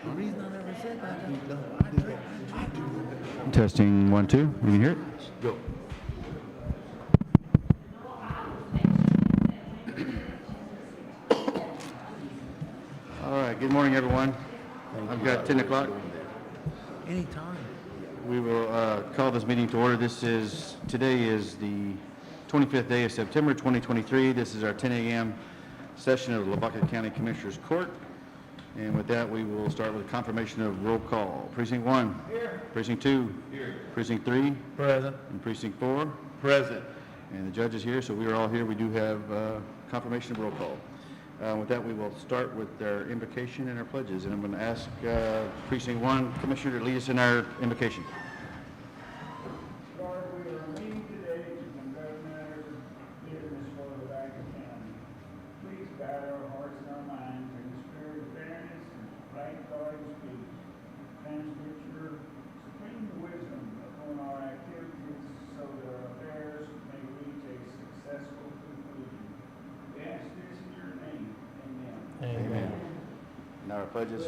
The reason I never said that, I do. Testing 1, 2. You can hear it? Go. All right. Good morning, everyone. I've got 10 o'clock. Anytime. We will call this meeting to order. Today is the 25th day of September 2023. This is our 10 a.m. session of the Lavaca County Commissioners Court. And with that, we will start with a confirmation of roll call. Precinct 1. Here. Precinct 2. Here. Precinct 3. Present. And Precinct 4. Present. And the judge is here, so we are all here. We do have confirmation of roll call. With that, we will start with our invocation and our pledges. And I'm going to ask Precinct 1 Commissioner to lead us in our invocation. Lord, we are meeting today to conduct matters of business for the Lavaca County. Please guide our hearts and our minds in the spirit of fairness and right thought and speech. Transmit your supreme wisdom upon our activities so that our affairs may reach a successful conclusion. We ask this in your name. Amen. Amen. Now our pledges. I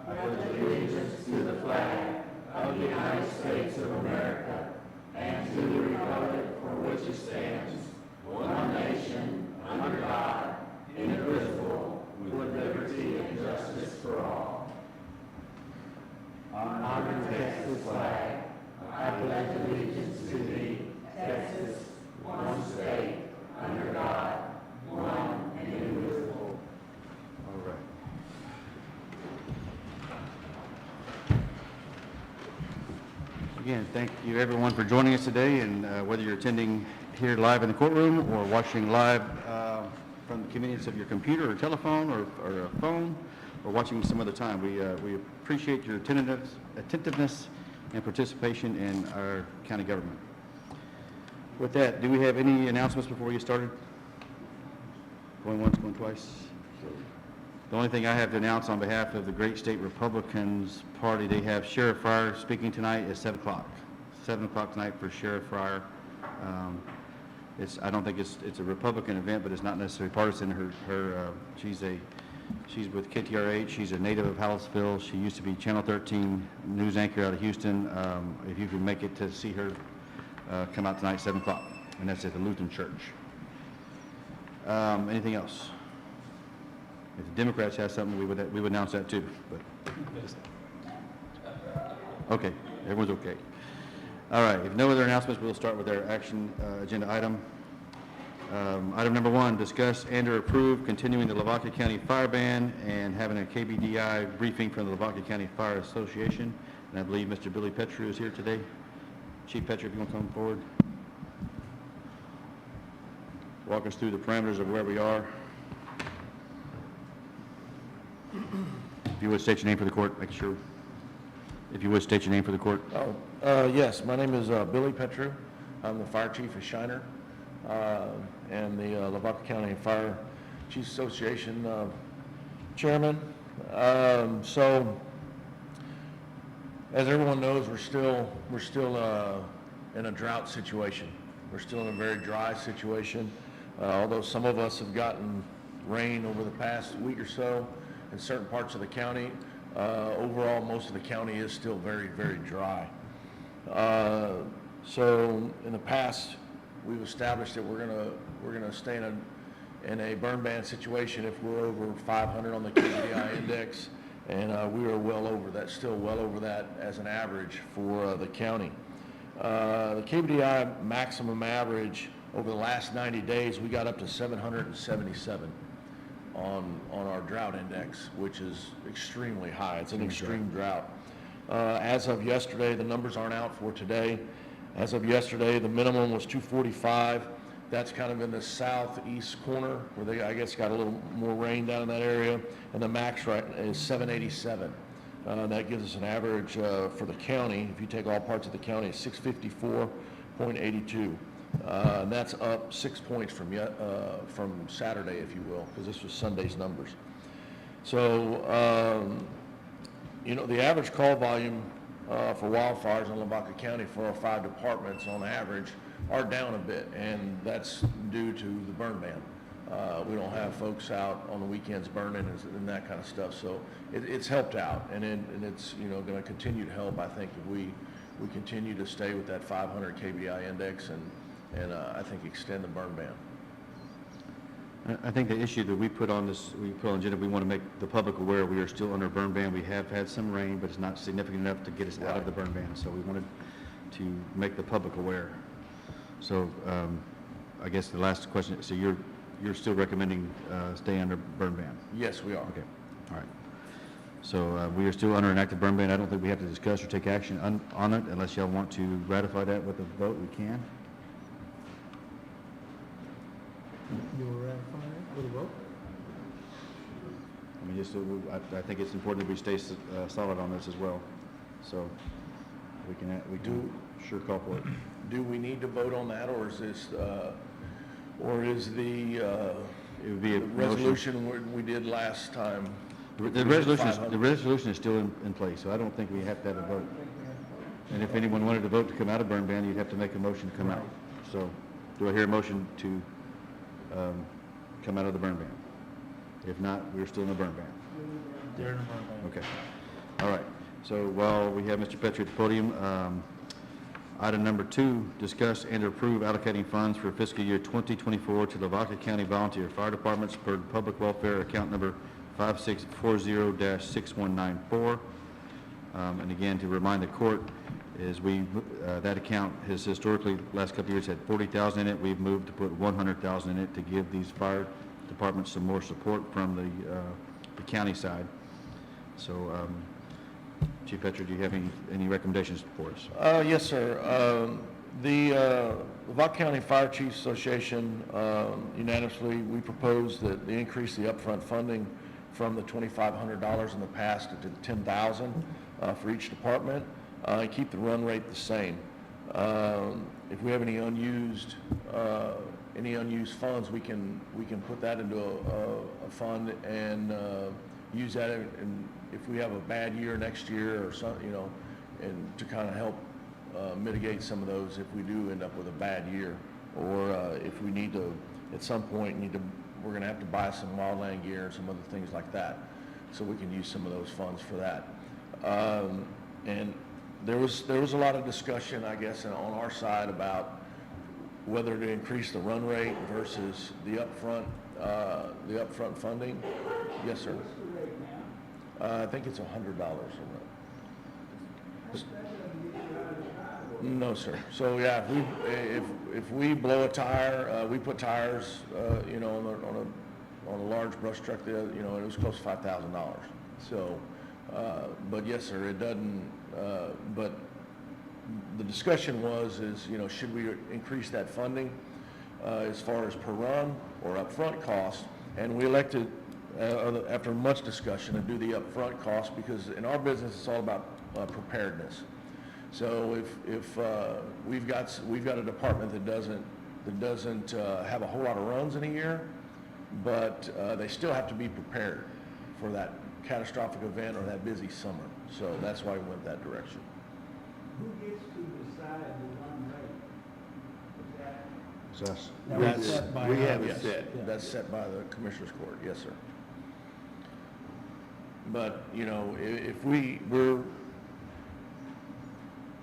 pledge allegiance to the flag of the United States of America and to the republic for which it stands, one nation, under God, indivisible, with liberty and justice for all. Honor the Texas flag. I pledge allegiance to thee, Texas, one state, under God, one and indivisible. All right. Again, thank you everyone for joining us today, and whether you're attending here live in the courtroom or watching live from the convenience of your computer or telephone or a phone or watching some other time, we appreciate your attentiveness and participation in our county government. With that, do we have any announcements before we get started? Going once, going twice? The only thing I have to announce on behalf of the Great State Republicans Party, they have Sheriff Fryer speaking tonight at 7 o'clock. 7 o'clock tonight for Sheriff Fryer. I don't think it's a Republican event, but it's not necessarily partisan. She's with KTRH. She's a native of Hallettsville. She used to be Channel 13 news anchor out of Houston. If you can make it to see her, come out tonight at 7 o'clock, and that's at the Lutheran Church. Anything else? If the Democrats have something, we would announce that too. But okay, everyone's okay. All right. If no other announcements, we'll start with our action agenda item. Item number 1: discuss and/or approve continuing the Lavaca County Fire Ban and having a KBDI briefing from the Lavaca County Fire Association. And I believe Mr. Billy Petru is here today. Chief Petru, if you want to come forward, walk us through the parameters of where we are. If you would state your name for the court, make sure. If you would state your name for the court. Yes, my name is Billy Petru. I'm the Fire Chief of Shiner and the Lavaca County Fire Chiefs Association Chairman. So, as everyone knows, we're still in a drought situation. We're still in a very dry situation. Although some of us have gotten rain over the past week or so in certain parts of the county, overall most of the county is still very, very dry. So in the past, we've established that we're gonna stay in a burn ban situation if we're over 500 on the KBDI index, and we are well over that, still well over that as an average for the county. The KBDI maximum average over the last 90 days, we got up to 777 on our drought index, which is extremely high. It's an extreme drought. As of yesterday, the numbers aren't out for today. As of yesterday, the minimum was 245. That's kind of in the southeast corner where they, I guess, got a little more rain down in that area. And the max right is 787. That gives us an average for the county, if you take all parts of the county, is 654.82. And that's up 6 points from Saturday, if you will, because this was Sunday's numbers. So, the average call volume for wildfires in Lavaca County for our 5 departments on average are down a bit, and that's due to the burn ban. We don't have folks out on the weekends burning and that kind of stuff. So it's helped out, and it's, you know, going to continue to help, I think, if we continue to stay with that 500 KBI index and I think extend the burn ban. I think the issue that we put on the agenda, we want to make the public aware we are still under burn ban. We have had some rain, but it's not significant enough to get us out of the burn ban. So we wanted to make the public aware. So I guess the last question, so you're still recommending stay under burn ban? Yes, we are. Okay, all right. So we are still under an active burn ban. I don't think we have to discuss or take action on it unless y'all want to ratify that with a vote, we can. You will ratify it with a vote? I mean, just, I think it's important that we stay solid on this as well. So we can sure call for it. Do we need to vote on that, or is this, or is the It would be a motion. resolution we did last time? The resolution is still in place, so I don't think we have to have a vote. And if anyone wanted to vote to come out of burn ban, you'd have to make a motion to come out. So do I hear a motion to come out of the burn ban? If not, we're still in the burn ban. They're in a burn ban. Okay. All right. So while we have Mr. Petrie at the podium, item number 2, discuss and approve allocating funds for fiscal year 2024 to Lavaca County Volunteer Fire Departments per Public Welfare Account Number 5640-6194. And again, to remind the court, is that account has historically, last couple of years, had $40,000 in it. We've moved to put $100,000 in it to give these fire departments some more support from the county side. So, Chief Petrie, do you have any recommendations for us? Yes, sir. The Lavaca County Fire Chiefs Association unanimously, we proposed that they increase the upfront funding from the $2,500 in the past to $10,000 for each department, and keep the run rate the same. If we have any unused funds, we can put that into a fund and use that, and if we have a bad year next year or something, you know, and to kind of help mitigate some of those if we do end up with a bad year, or if we need to, at some point, we're going to have to buy some wildland gear and some other things like that, so we can use some of those funds for that. And there was a lot of discussion, I guess, on our side about whether to increase the run rate versus the upfront funding. Yes, sir. I think it's $100. No, sir. So yeah, if we blow a tire, we put tires, you know, on a large brush truck. You know, it was close to $5,000. So, but yes, sir, it doesn't. But the discussion is, you know, should we increase that funding as far as per run or upfront cost? And we elected, after much discussion, to do the upfront cost, because in our business it's all about preparedness. So if we've got a department that doesn't have a whole lot of runs in a year, but they still have to be prepared for that catastrophic event or that busy summer. So that's why we went that direction. Who gets to decide the run rate? Is that? It's us. That's set by We have us. it set. That's set by the Commissioner's Court. Yes, sir. But, you know, if we're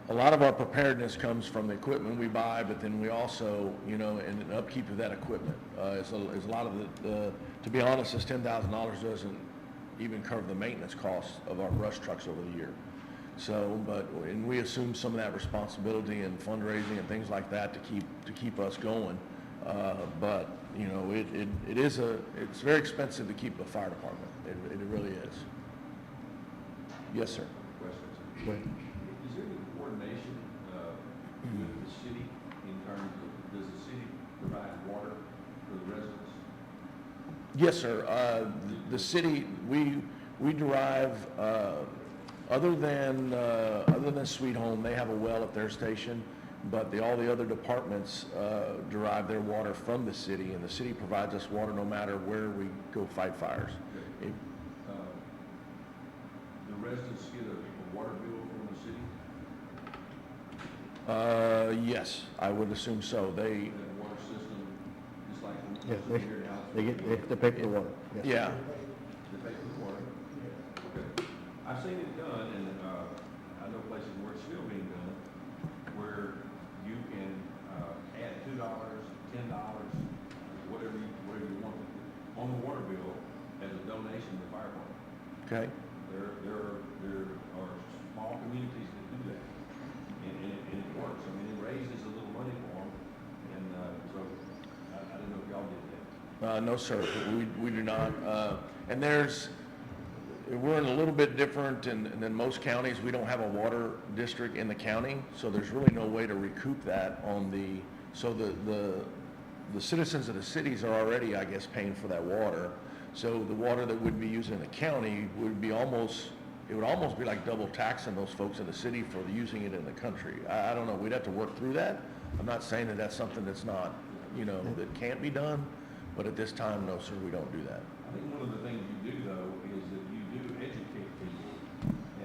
a lot of our preparedness comes from the equipment we buy, but then we also, you know, and the upkeep of that equipment is a lot of the, to be honest, this $10,000 doesn't even cover the maintenance costs of our brush trucks over the year. So, and we assume some of that responsibility and fundraising and things like that to keep us going. But, you know, it's very expensive to keep a fire department. It really is. Yes, sir. Questions? Go ahead. Is there any coordination with the city in terms of, does the city provide water for the residents? Yes, sir. The city, we derive, other than Sweet Home, they have a well at their station, but all the other departments derive their water from the city, and the city provides us water no matter where we go fight fires. The residents get a water bill from the city? Yes, I would assume so. That water system, just like Yeah, here in Alpha They have to pay for the water. Yes. Yeah, They pay for the water? Okay. I've seen it done, and, I know places where it's still being done, where you can, add $2, $10, whatever you want, on the water bill as a donation to the fire department. okay. There are small communities that do that, and it works. I mean, it raises a little money for them, and, so, I don't know if y'all did that. No, sir, we do not. And we're in a little bit different than most counties. We don't have a water district in the county, so there's really no way to recoup that so the citizens of the cities are already, I guess, paying for that water. So the water that would be used in the county would almost be like double taxing those folks in the city for using it in the country. I don't know, we'd have to work through that. I'm not saying that that's something that's not, that can't be done, but at this time, no, sir, we don't do that. I think one of the things you do, though, is that you do educate people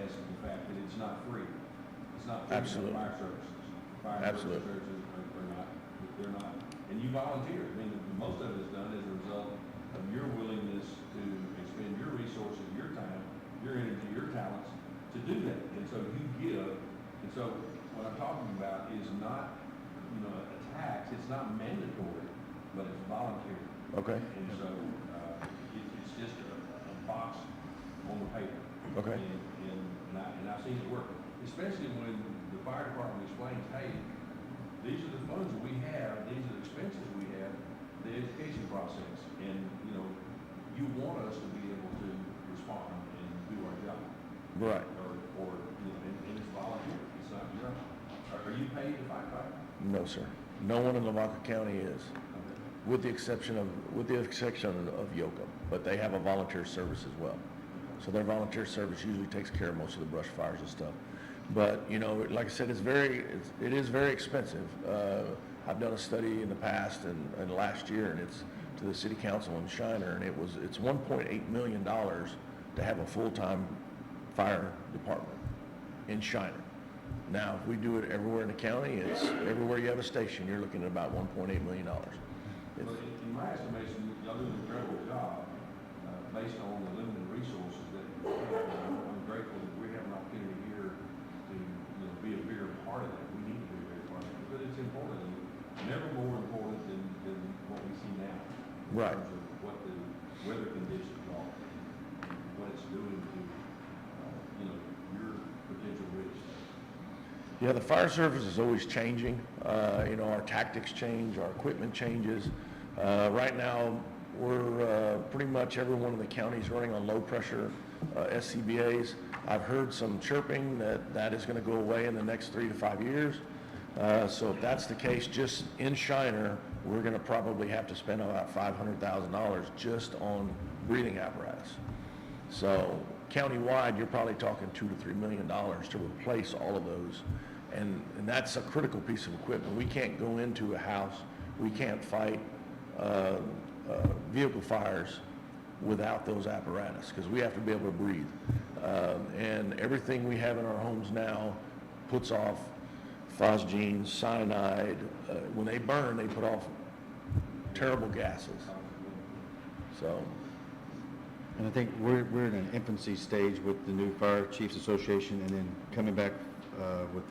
as to the fact that it's not free. It's not free for Absolutely. fire services. Fire Absolutely. services they're not, and you volunteer. I mean, most of it is done as a result of your willingness to expend your resources, your time, your energy, your talents to do that. And so you give, and so what I'm talking about is not, a tax. It's not mandatory, but it's voluntary. Okay, And so, it's just a box on the paper. Okay. And I've seen it work, especially when the fire department explains, hey, these are the funds that we have, these are the expenses we have, the education process. And, you want us to be able to respond and do our job. right. And it's voluntary. It's not, are you paid to fight fire? No, sir. No one in Lavaca County is, with the exception of Yoakum, but they have a volunteer service as well. So their volunteer service usually takes care of most of the brush fires and stuff. But, like I said, it is very expensive. I've done a study in the past and last year, and it's to the city council in Shiner, and it's $1.8 million to have a full-time fire department in Shiner. Now, if we do it everywhere in the county, it's everywhere you have a station, you're looking at about $1.8 million. Well, in my estimation, y'all do an incredible job, based on the limited resources that we have. I'm grateful that we have an opportunity here to, be a bigger part of that. We need to be a bigger part of it, because it's important, and never more important than what we see now. Right. In terms of what the weather conditions are, and what it's doing to, your potential risk. Yeah, the fire service is always changing. Our tactics change, our equipment changes. Right now, we're pretty much everyone in the county is running on low pressure SCBAs. I've heard some chirping that is going to go away in the next 3 to 5 years. So if that's the case, just in Shiner, we're going to probably have to spend about $500,000 just on breathing apparatus. So countywide, you're probably talking $2 to $3 million to replace all of those. And that's a critical piece of equipment. We can't go into a house, we can't fight vehicle fires without those apparatus, because we have to be able to breathe. And everything we have in our homes now puts off phosgene, cyanide. When they burn, they put off terrible gases. So, And I think we're in an infancy stage with the new Fire Chiefs Association, and then coming back with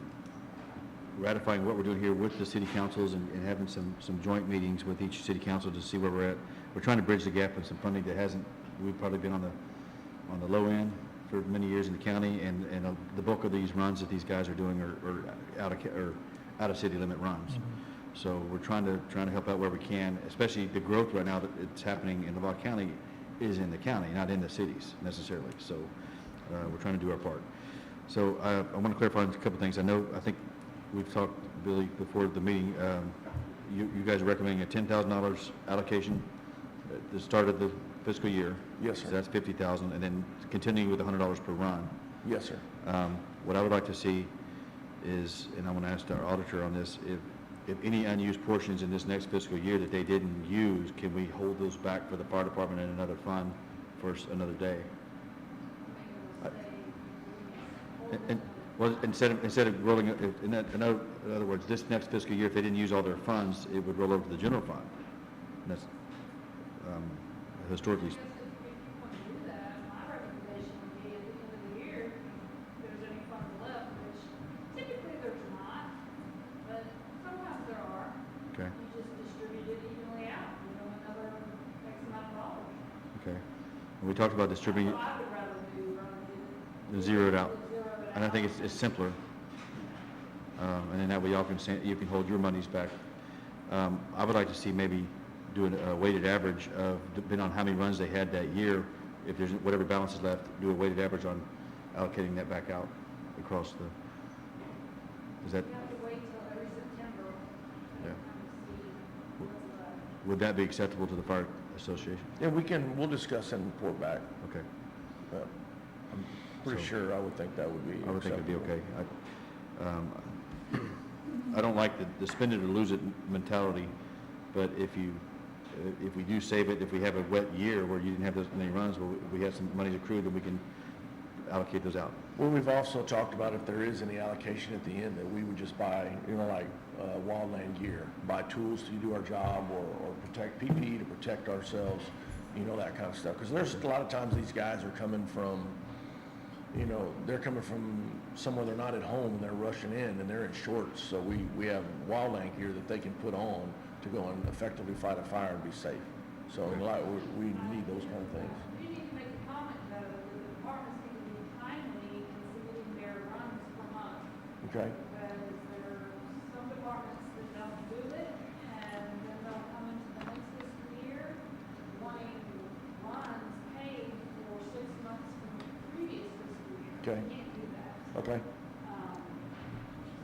ratifying what we're doing here with the city councils and having some joint meetings with each city council to see where we're at. We're trying to bridge the gap with some funding that we've probably been on the low end for many years in the county, and the bulk of these runs that these guys are doing are out of city limit runs. Mm-hmm. So we're trying to help out where we can, especially the growth right now that it's happening in Lavaca County is in the county, not in the cities necessarily. So we're trying to do our part. So I want to clarify a couple things. I think we've talked, Billy, before the meeting. You guys are recommending a $10,000 allocation at the start of the fiscal year. Yes, sir. So that's $50,000, and then continuing with $100 per run. yes, sir. What I would like to see is, and I want to ask our auditor on this, if any unused portions in this next fiscal year that they didn't use, can we hold those back for the fire department in another fund for another day? Well, instead of rolling it, in other words, this next fiscal year, if they didn't use all their funds, it would roll over to the general fund. And that's, historically. If you want to do that, my recommendation would be at the end of the year, if there's any funds left, which typically there's not, but sometimes there are. Okay, You just distribute it evenly out, another X amount of dollars. okay. And we talked about distributing, That's what I would rather do, rather than zero it out. zero it And I think out. it's simpler. And then that way y'all can you can hold your monies back. I would like to see maybe doing a weighted average of, depending on how many runs they had that year, if there's whatever balance is left, do a weighted average on allocating that back out across the, is that, You have to wait till every September Yeah. to kind of see what's left. would that be acceptable to the fire association? Yeah, we'll discuss and report back. Okay. I'm pretty So- sure I would think that would be I would think it'd be acceptable. okay. I don't like the spend it or lose it mentality, but if we do save it, if we have a wet year where you didn't have those many runs, where we have some money accrued, then we can allocate those out. Well, we've also talked about if there is any allocation at the end, that we would just buy, like wildland gear, buy tools to do our job, or protect PPE to protect ourselves, that kind of stuff. Because there's a lot of times these guys are coming from, they're coming from somewhere they're not at home, and they're rushing in, and they're in shorts. So we have wildland gear that they can put on to go and effectively fight a fire and be safe. So we need those kind of things. You need to make a comment, though, that the departments need to be timely in submitting their runs per month. Okay? Because there are some departments that don't do it, and then they'll come into the next fiscal year wanting runs paid for 6 months from the previous fiscal year. Okay. You can't do that. Okay.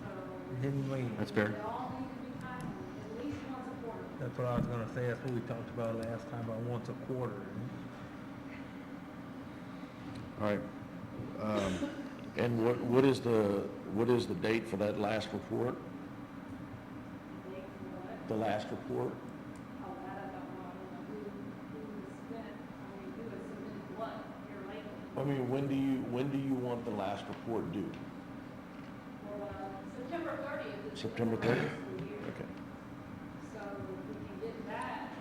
So Didn't we, That's fair. they all need to be timely, at least once a quarter. that's what I was gonna say, that's what we talked about last time, about once a quarter. All right. And what is the date for that last report? They can what? The last report? Oh, that I don't know. I don't know who has spent, who has submitted what here lately. I mean, when do you want the last report due? Well, September 30th is. September the 30th? fiscal year. Okay. So if we can get that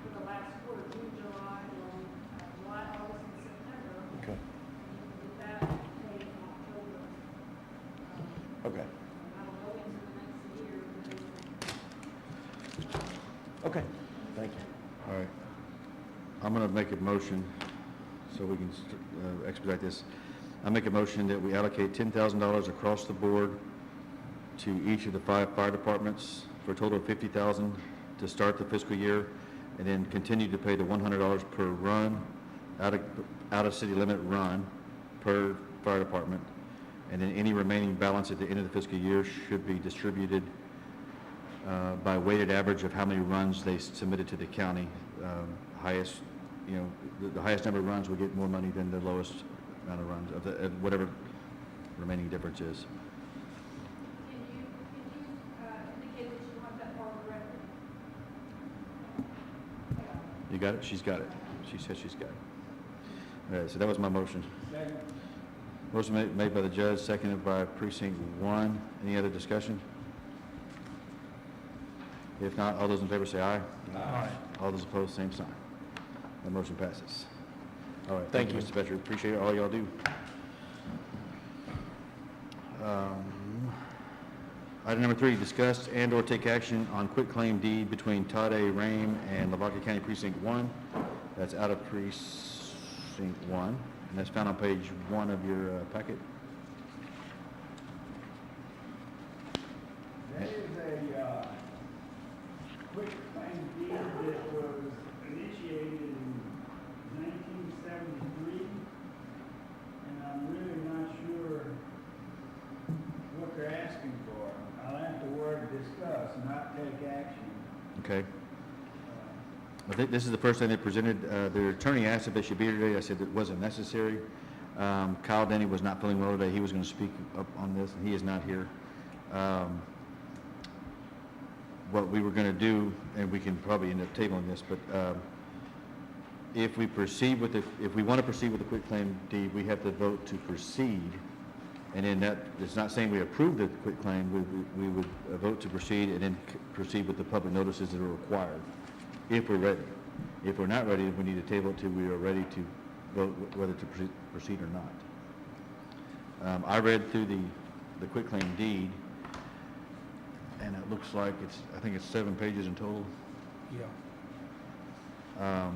for the last quarter, June, July, August, and September, Okay. we can get that paid in October. Okay. That'll go into the next year. Okay. Thank you. All right. I'm going to make a motion so we can expedite this. I make a motion that we allocate $10,000 across the board to each of the 5 fire departments for a total of $50,000 to start the fiscal year, and then continue to pay the $100 per run, out of city limit run per fire department. And then any remaining balance at the end of the fiscal year should be distributed by weighted average of how many runs they submitted to the county. Highest, the highest number of runs will get more money than the lowest amount of runs, of whatever remaining difference is. Can you indicate that you want that part of the record? You got it? She's got it. She says she's got it. All right, so that was my motion. Second. Motion made by the judge, seconded by precinct 1. Any other discussion? If not, all those in favor say aye. Aye. All those opposed, same sign. That motion passes. All right, Thank thank you, you. Mr. Betcher. Appreciate all y'all do. Item number 3, discuss and/or take action on quitclaim deed between Todd A. Rame and Lavaca County Precinct 1. That's out of Precinct 1, and that's found on page 1 of your packet. That is a quick claim deed that was initiated in 1973, and I'm really not sure what they're asking for. I'll have to word discuss, not take action. Okay. I think this is the first thing they presented. Their attorney asked if they should be here today. I said it wasn't necessary. Kyle Denny was not feeling well today. He was going to speak up on this, and he is not here. What we were going to do, and we can probably end up tabling this, but if we proceed with if we want to proceed with the quitclaim deed, we have to vote to proceed. And then that, it's not saying we approve the quitclaim, we would vote to proceed and then proceed with the public notices that are required. if we're ready. If we're not ready, we need to table it till we are ready to vote whether to proceed or not. I read through the quitclaim deed, and it looks like I think it's 7 pages in total. Yeah.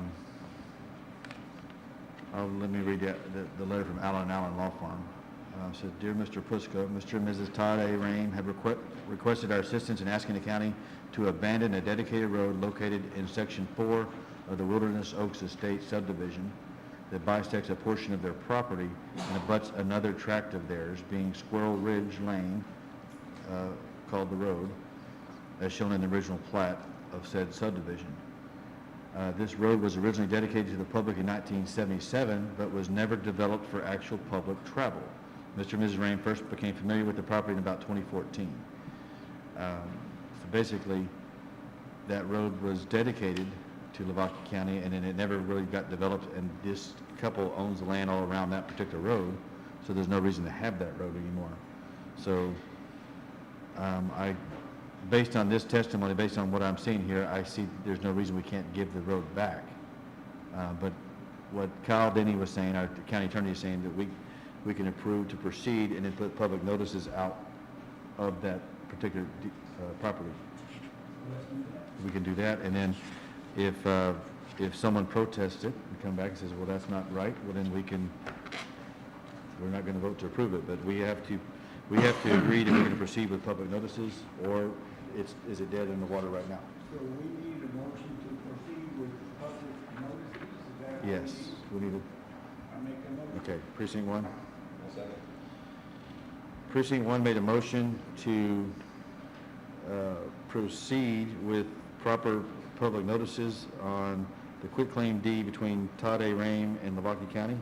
Let me read the letter from Allen & Allen Law Firm. It says, Dear Mr. Pusko, Mr. and Mrs. Todd A. Rame have requested our assistance in asking the county to abandon a dedicated road located in Section 4 of the Wilderness Oaks Estate subdivision that bisects a portion of their property and abuts another tract of theirs, being Squirrel Ridge Lane, called the road, as shown in the original plat of said subdivision. This road was originally dedicated to the public in 1977, but was never developed for actual public travel. Mr. and Mrs. Rame first became familiar with the property in about 2014. So basically, that road was dedicated to Lavaca County, and then it never really got developed, and this couple owns the land all around that particular road, so there's no reason to have that road anymore. So based on this testimony, based on what I'm seeing here, I see there's no reason we can't give the road back. But what Kyle Denny was saying, our county attorney is saying, that we can approve to proceed and then put public notices out of that particular property. We can do that, and then if someone protests it and come back and says, well, that's not right, well, then we're not going to vote to approve it, but we have to agree that we're going to proceed with public notices, or is it dead in the water right now? So we need a motion to proceed with public notices, is that what Yes, we need I make a motion. okay, precinct 1. I'll second. Precinct 1 made a motion to proceed with proper public notices on the quitclaim deed between Todd A. Rame and Lavaca County.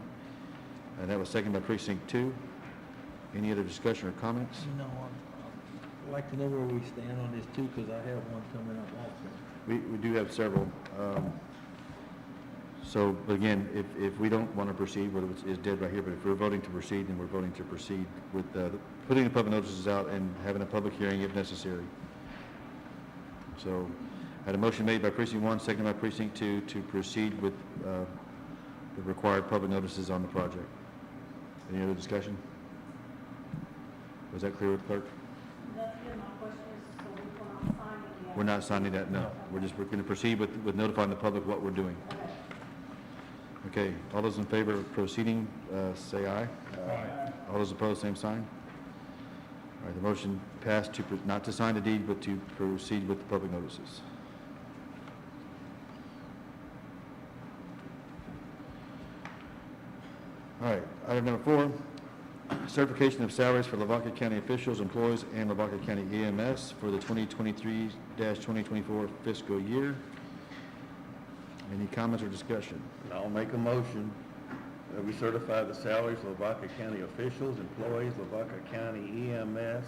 And that was seconded by Precinct 2. Any other discussion or comments? No, I'd like to know where we stand on this too, because I have one coming up also. We do have several. So, but again, if we don't want to proceed, whether it's dead right here, but if we're voting to proceed, then we're voting to proceed with putting the public notices out and having a public hearing if necessary. So, I had a motion made by Precinct 1, seconded by Precinct 2 to proceed with the required public notices on the project. Any other discussion? Was that clear with clerk? That's been my question is, so we're not signing yet? We're not signing that, no. We're going to proceed with notifying the public what we're doing. Okay, all those in favor of proceeding, say aye. Aye. All those opposed, same sign. All right, the motion passed to, not to sign the deed, but to proceed with the public notices. All right, item number 4, certification of salaries for Lavaca County officials, employees, and Lavaca County EMS for the 2023-2024 fiscal year. Any comments or discussion? I'll make a motion that we certify the salaries of Lavaca County officials, employees, Lavaca County EMS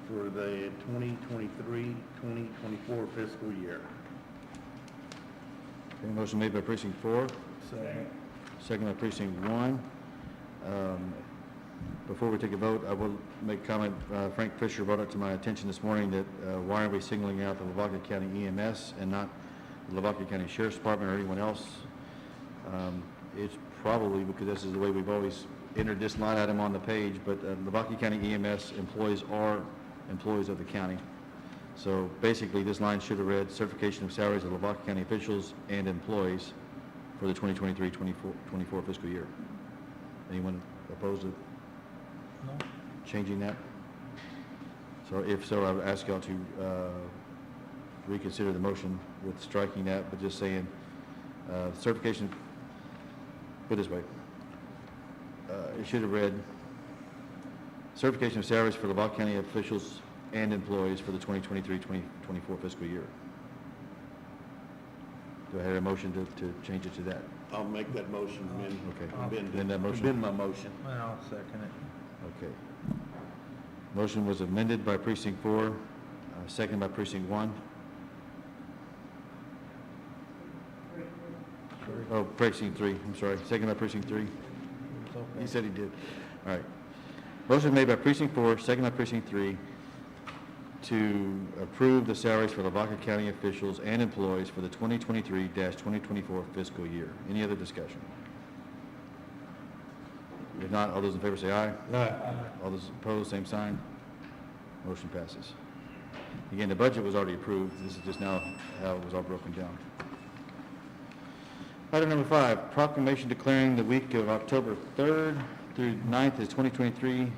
for the 2023-2024 fiscal year. Okay, motion made by Precinct 4, second by Precinct 1. Before we take a vote, I will make a comment. Frank Fisher brought it to my attention this morning that why are we singling out the Lavaca County EMS and not the Lavaca County Sheriff's Department or anyone else? It's probably because this is the way we've always entered this line item on the page, but Lavaca County EMS employees are employees of the county. So basically, this line should have read certification of salaries of Lavaca County officials and employees for the 2023-24 fiscal year. Anyone opposed to No? changing that? So if so, I would ask y'all to reconsider the motion with striking that, but just saying certification, put it this way. It should have read certification of salaries for Lavaca County officials and employees for the 2023-2024 fiscal year. Do I have a motion to change it to that? I'll make that motion, Okay. amend Then that motion. amend my motion. Well, I'll second it. Okay. Motion was amended by Precinct 4, second by Precinct 1. Oh, Precinct 3, I'm sorry. Second by Precinct 3. It's okay. He said he did. All right. Motion made by Precinct 4, second by Precinct 3, to approve the salaries for Lavaca County officials and employees for the 2023-2024 fiscal year. Any other discussion? If not, all those in favor say aye. Aye. All those opposed, same sign. Motion passes. Again, the budget was already approved. This is just now how it was all broken down. Item number 5, proclamation declaring the week of October 3rd through 9th is 2023,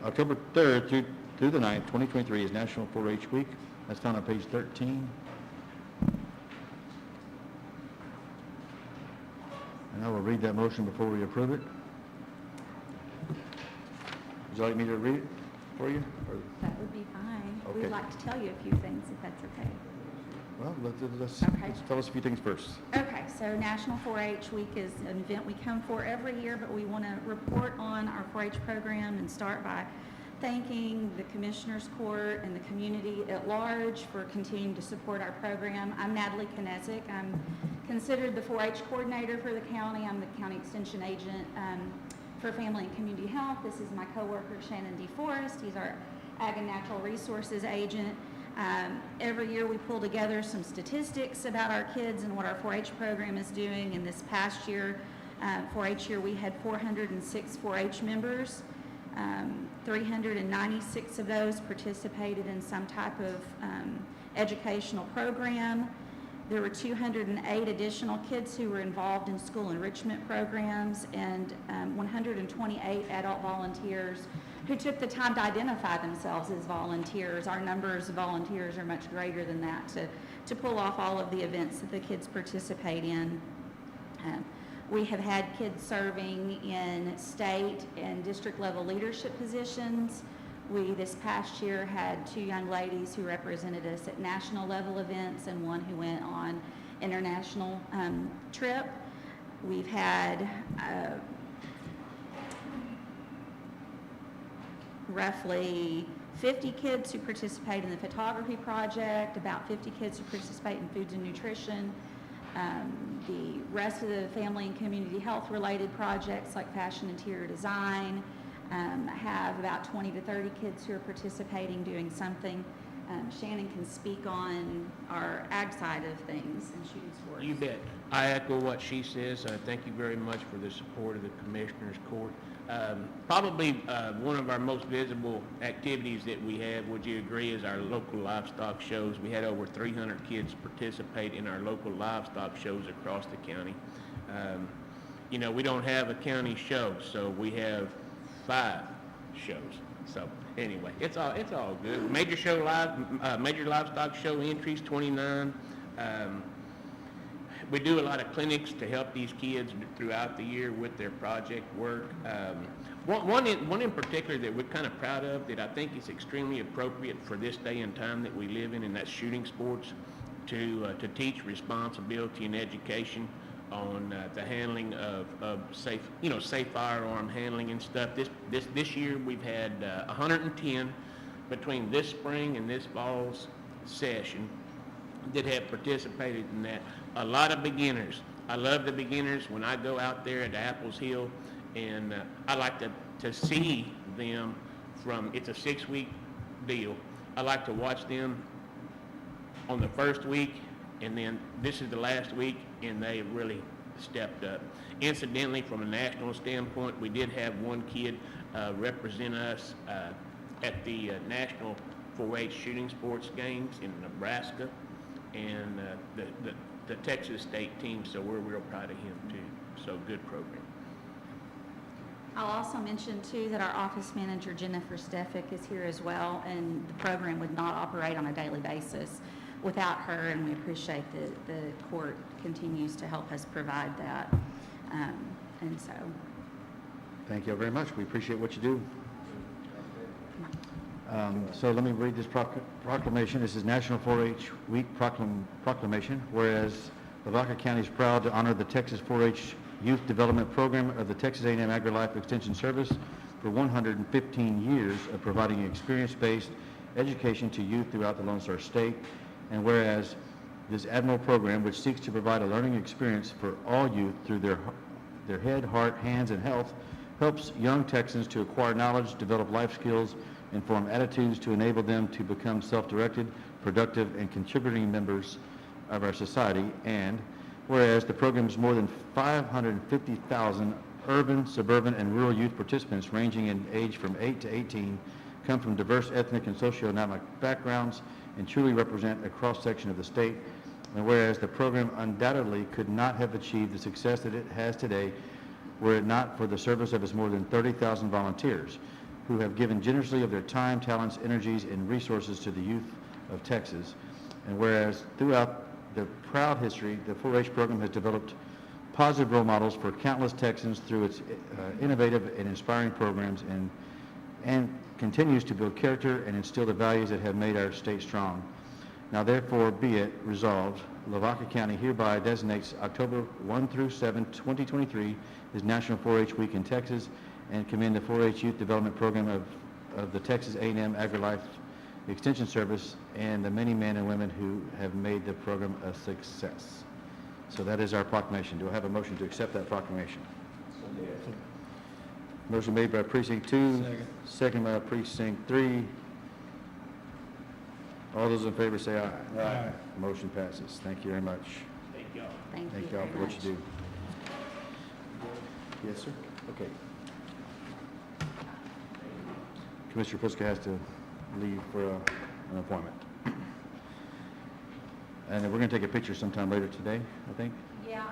October 3rd through the 9th, 2023 is National 4-H Week. That's found on page 13. And I will read that motion before we approve it. Would you like me to read it for you? Or- That would be fine. Okay. We'd like to tell you a few things, if that's okay. Well, let's Okay. tell us a few things first. Okay, so National 4-H Week is an event we come for every year, but we want to report on our 4-H program and start by thanking the Commissioners Court and the community at large for continuing to support our program. I'm Natalie Kinesick. I'm considered the 4-H coordinator for the county. I'm the county extension agent for Family and Community Health. This is my coworker Shannon D. Forrest. He's our Ag and Natural Resources agent. Every year we pull together some statistics about our kids and what our 4-H program is doing. And this past year, 4-H year, we had 406 4-H members. 396 of those participated in some type of educational program. There were 208 additional kids who were involved in school enrichment programs, and 128 adult volunteers who took the time to identify themselves as volunteers. Our numbers of volunteers are much greater than that to pull off all of the events that the kids participate in. We have had kids serving in state and district level leadership positions. We, this past year, had 2 young ladies who represented us at national level events and one who went on international trip. We've had roughly 50 kids who participate in the photography project, about 50 kids who participate in foods and nutrition. The rest of the family and community health related projects like fashion interior design have about 20 to 30 kids who are participating doing something. Shannon can speak on our ag side of things and shooting sports. You bet. I echo what she says. Thank you very much for the support of the Commissioners Court. Probably one of our most visible activities that we have, would you agree, is our local livestock shows. We had over 300 kids participate in our local livestock shows across the county. You know, we don't have a county show, so we have 5 shows. So anyway, it's all good. Major livestock show entries 29. We do a lot of clinics to help these kids throughout the year with their project work. One in particular that we're kind of proud of that I think is extremely appropriate for this day and time that we live in, and that's shooting sports, to teach responsibility and education on the handling of safe firearm handling and stuff. This year we've had 110 between this spring and this fall's session that have participated in that. A lot of beginners. I love the beginners. When I go out there at Apples Hill, and I like to see them from, it's a 6-week deal. I like to watch them on the first week, and then this is the last week, and they really stepped up. Incidentally, from a national standpoint, we did have one kid represent us at the National 4-H Shooting Sports Games in Nebraska, and the Texas state team, so we're real proud of him too. So good program. I'll also mention too that our office manager Jennifer Stefik is here as well, and the program would not operate on a daily basis without her, and we appreciate that the court continues to help us provide that. And so. Thank you very much. We appreciate what you do. So let me read this proclamation. This is National 4-H Week proclamation. Whereas Lavaca County is proud to honor the Texas 4-H Youth Development Program of the Texas A&M AgriLife Extension Service for 115 years of providing experience-based education to youth throughout the Lone Star State. And whereas this admirable program, which seeks to provide a learning experience for all youth through their head, heart, hands, and health, helps young Texans to acquire knowledge, develop life skills, and form attitudes to enable them to become self-directed, productive, and contributing members of our society. And whereas the program has more than 550,000 urban, suburban, and rural youth participants ranging in age from 8 to 18 come from diverse ethnic and socioeconomic backgrounds and truly represent a cross-section of the state. And whereas the program undoubtedly could not have achieved the success that it has today were it not for the service of its more than 30,000 volunteers who have given generously of their time, talents, energies, and resources to the youth of Texas. And whereas throughout the proud history, the 4-H program has developed positive role models for countless Texans through its innovative and inspiring programs and continues to build character and instill the values that have made our state strong. Now therefore be it resolved, Lavaca County hereby designates October 1 through 7, 2023 as National 4-H Week in Texas and commend the 4-H Youth Development Program of the Texas A&M AgriLife Extension Service and the many men and women who have made the program a success. So that is our proclamation. Do I have a motion to accept that proclamation? Motion made by Precinct 2, second by Precinct 3. All those in favor say aye. Aye. Motion passes. Thank you very much. Thank y'all. Thank you Thank y'all very for what much. you do. Yes, sir? Okay. Commissioner Puska has to leave for an appointment. And we're going to take a picture sometime later today, I think. Yeah,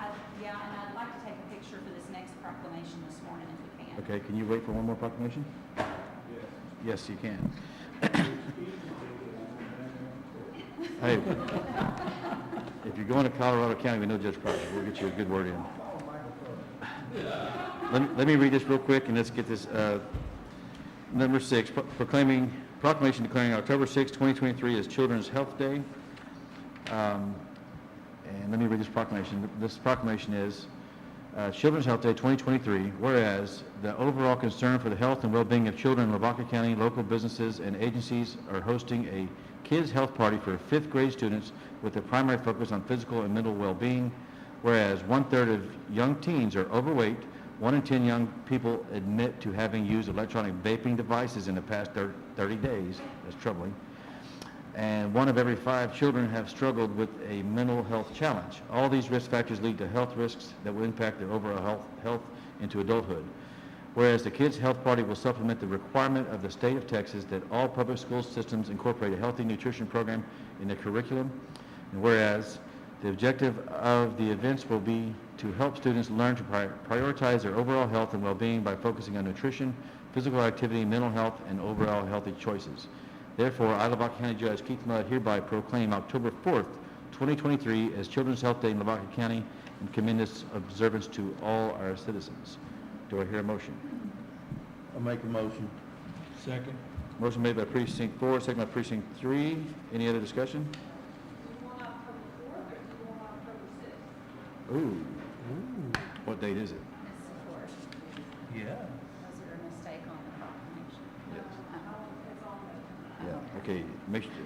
and I'd like to take a picture for this next proclamation this morning if we can. Okay, can you wait for one more proclamation? Yes, you can. Hey, if you're going to Colorado County with no judge project, we'll get you a good word in. Let me read this real quick and let's get this. Number 6, proclamation declaring October 6, 2023 as Children's Health Day. And let me read this proclamation. This proclamation is Children's Health Day 2023, whereas the overall concern for the health and well-being of children in Lavaca County, local businesses and agencies are hosting a kids' health party for 5th grade students with a primary focus on physical and mental well-being, whereas 1/3 of young teens are overweight, 1 in 10 young people admit to having used electronic vaping devices in the past 30 days. That's troubling. And 1 of every 5 children have struggled with a mental health challenge. All these risk factors lead to health risks that will impact their overall health into adulthood. Whereas the Kids Health Party will supplement the requirement of the state of Texas that all public school systems incorporate a healthy nutrition program in their curriculum. And whereas the objective of the events will be to help students learn to prioritize their overall health and well-being by focusing on nutrition, physical activity, mental health, and overall healthy choices. Therefore, I, Lavaca County Judge Keith Mudd, hereby proclaim October 4th, 2023 as Children's Health Day in Lavaca County and commend this observance to all our citizens. Do I hear a motion? I'll make a motion. Second. Motion made by Precinct 4, second by Precinct 3. Any other discussion? Do you want October 4th or do you want October 6th? Ooh. What date is it? It's the 4th. Yeah. Was there a mistake on the proclamation? Yes. It's on the Yeah, okay.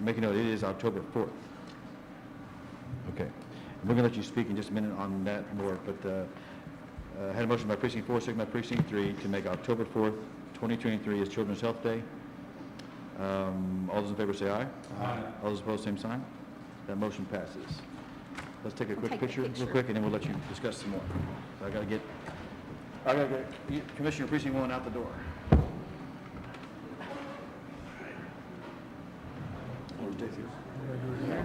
Make a note, it is October 4th. Okay. We're going to let you speak in just a minute on that more, but I had a motion by Precinct 4, second by Precinct 3 to make October 4th, 2023 as Children's Health Day. All those in favor say aye. Aye. All those opposed, same sign. That motion passes. Let's take a quick take a picture real picture. quick, and then we'll let you discuss some more. I gotta get Commissioner Precinct 1 out the door. Want to stay here? Yeah,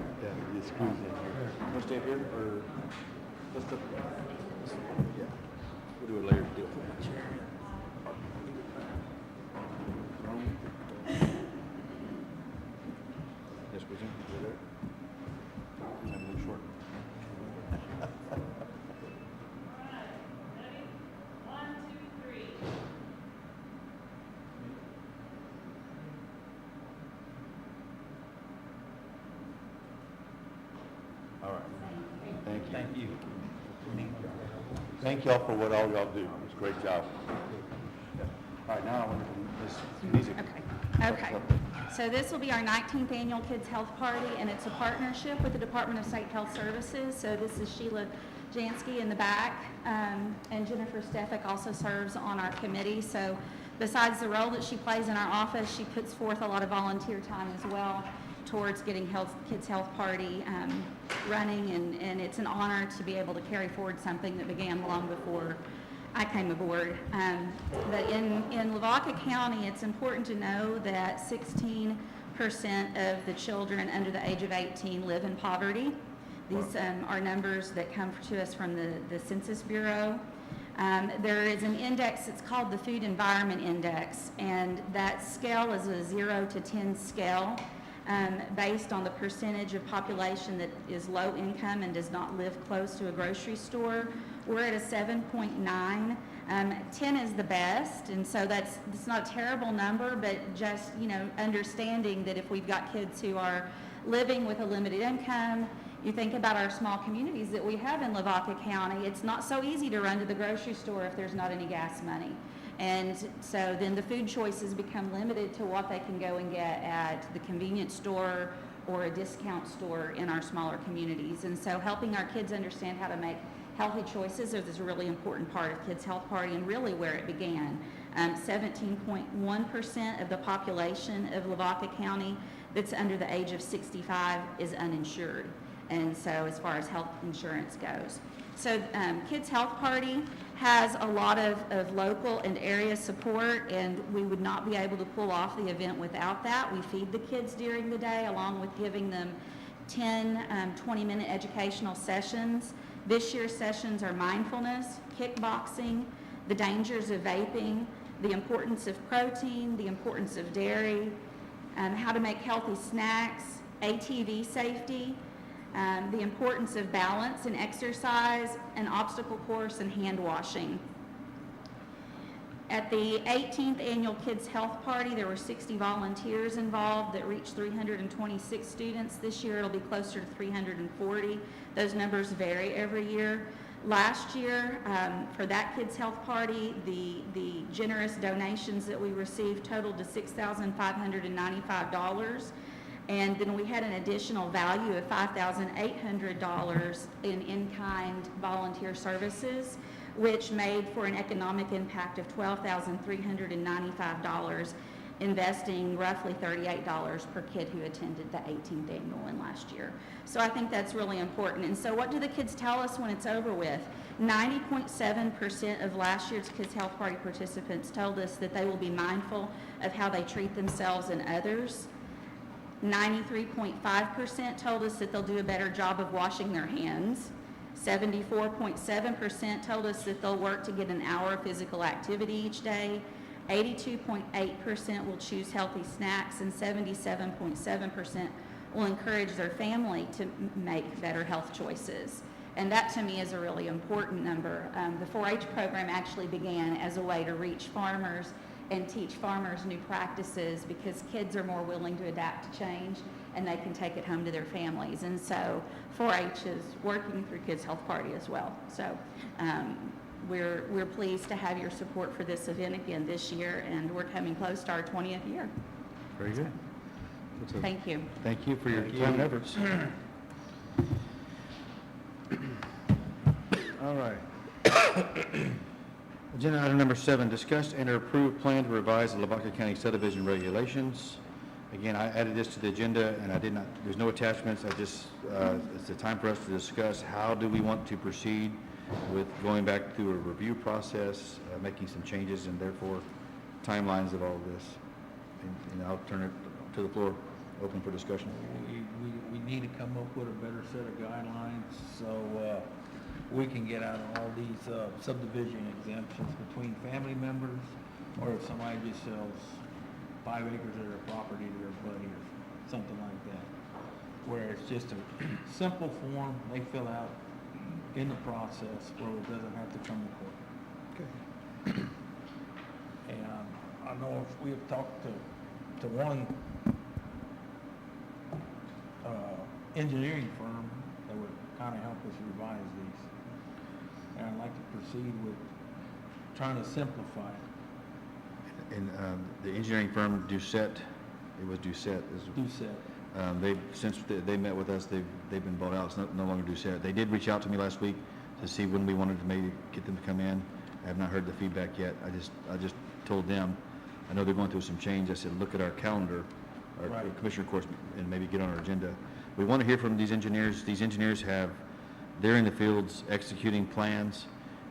you squeeze in here. Want to stay up here, or yeah, we'll do it later. Do it. Yes, Precinct, you there? I'm a little short. Ready? 1, 2, 3. All right. Thank you. Thank you. Thank y'all for what all y'all do. It's a great job. All right, now I want this music. Okay. So this will be our 19th annual Kids Health Party, and it's a partnership with the Department of State Health Services. So this is Sheila Jansky in the back, and Jennifer Stefik also serves on our committee. So Besides the role that she plays in our office, she puts forth a lot of volunteer time as well towards getting Kids Health Party running, and it's an honor to be able to carry forward something that began long before I came aboard. But in Lavaca County, it's important to know that 16% of the children under the age of 18 live in poverty. These are numbers that come to us from the Census Bureau. There is an index, it's called the Food Environment Index, and that scale is a 0 to 10 scale based on the percentage of population that is low income and does not live close to a grocery store. We're at a 7.9. 10 is the best, and so it's not a terrible number, but just, understanding that if we've got kids who are living with a limited income, you think about our small communities that we have in Lavaca County, it's not so easy to run to the grocery store if there's not any gas money. And so then the food choices become limited to what they can go and get at the convenience store or a discount store in our smaller communities. And so helping our kids understand how to make healthy choices is a really important part of Kids Health Party, and really where it began. 17.1% of the population of Lavaca County that's under the age of 65 is uninsured. And so as far as health insurance goes. So Kids Health Party has a lot of local and area support, and we would not be able to pull off the event without that. We feed the kids during the day, along with giving them 10 20-minute educational sessions. This year's sessions are mindfulness, kickboxing, the dangers of vaping, the importance of protein, the importance of dairy, how to make healthy snacks, ATV safety, the importance of balance and exercise, an obstacle course, and hand washing. At the 18th Annual Kids Health Party, there were 60 volunteers involved that reached 326 students. This year, it'll be closer to 340. Those numbers vary every year. Last year, for that Kids Health Party, the generous donations that we received totaled to $6,595. And then we had an additional value of $5,800 in-kind volunteer services, which made for an economic impact of $12,395, investing roughly $38 per kid who attended the 18th annual one last year. So I think that's really important. And so what do the kids tell us when it's over with? 90.7% of last year's Kids Health Party participants told us that they will be mindful of how they treat themselves and others. 93.5% told us that they'll do a better job of washing their hands. 74.7% told us that they'll work to get an hour of physical activity each day. 82.8% will choose healthy snacks, and 77.7% will encourage their family to make better health choices. And that to me is a really important number. The 4-H program actually began as a way to reach farmers and teach farmers new practices, because kids are more willing to adapt to change and they can take it home to their families. And so 4-H is working through Kids Health Party as well. So we're pleased to have your support for this event again this year, and we're coming close to our 20th year. Very good. Thank you. Thank you for your time and efforts. All right. Agenda item number 7, discuss and approve plan to revise the Lavaca County subdivision regulations. Again, I added this to the agenda, and there's no attachments. It's a time for us to discuss how do we want to proceed with going back through a review process, making some changes, and therefore timelines of all of this. And I'll turn it to the floor, open for discussion. We need to come up with a better set of guidelines, so we can get out of all these subdivision exemptions between family members, or if somebody just sells 5 acres of their property to their buddy or something like that, where it's just a simple form they fill out in the process where it doesn't have to come to court. Okay. And I know if we have talked to one engineering firm that would kind of help us revise these. And I'd like to proceed with trying to simplify it. And the engineering firm Doucette, it was Doucette. Since they met with us, they've been bought out. It's no longer Doucette. They did reach out to me last week to see when we wanted to maybe get them to come in. I have not heard the feedback yet. I just told them I know they're going through some change. I said, look at our calendar, our Right. commissioner course, and maybe get on our agenda. We want to hear from these engineers. These engineers they're in the fields executing plans,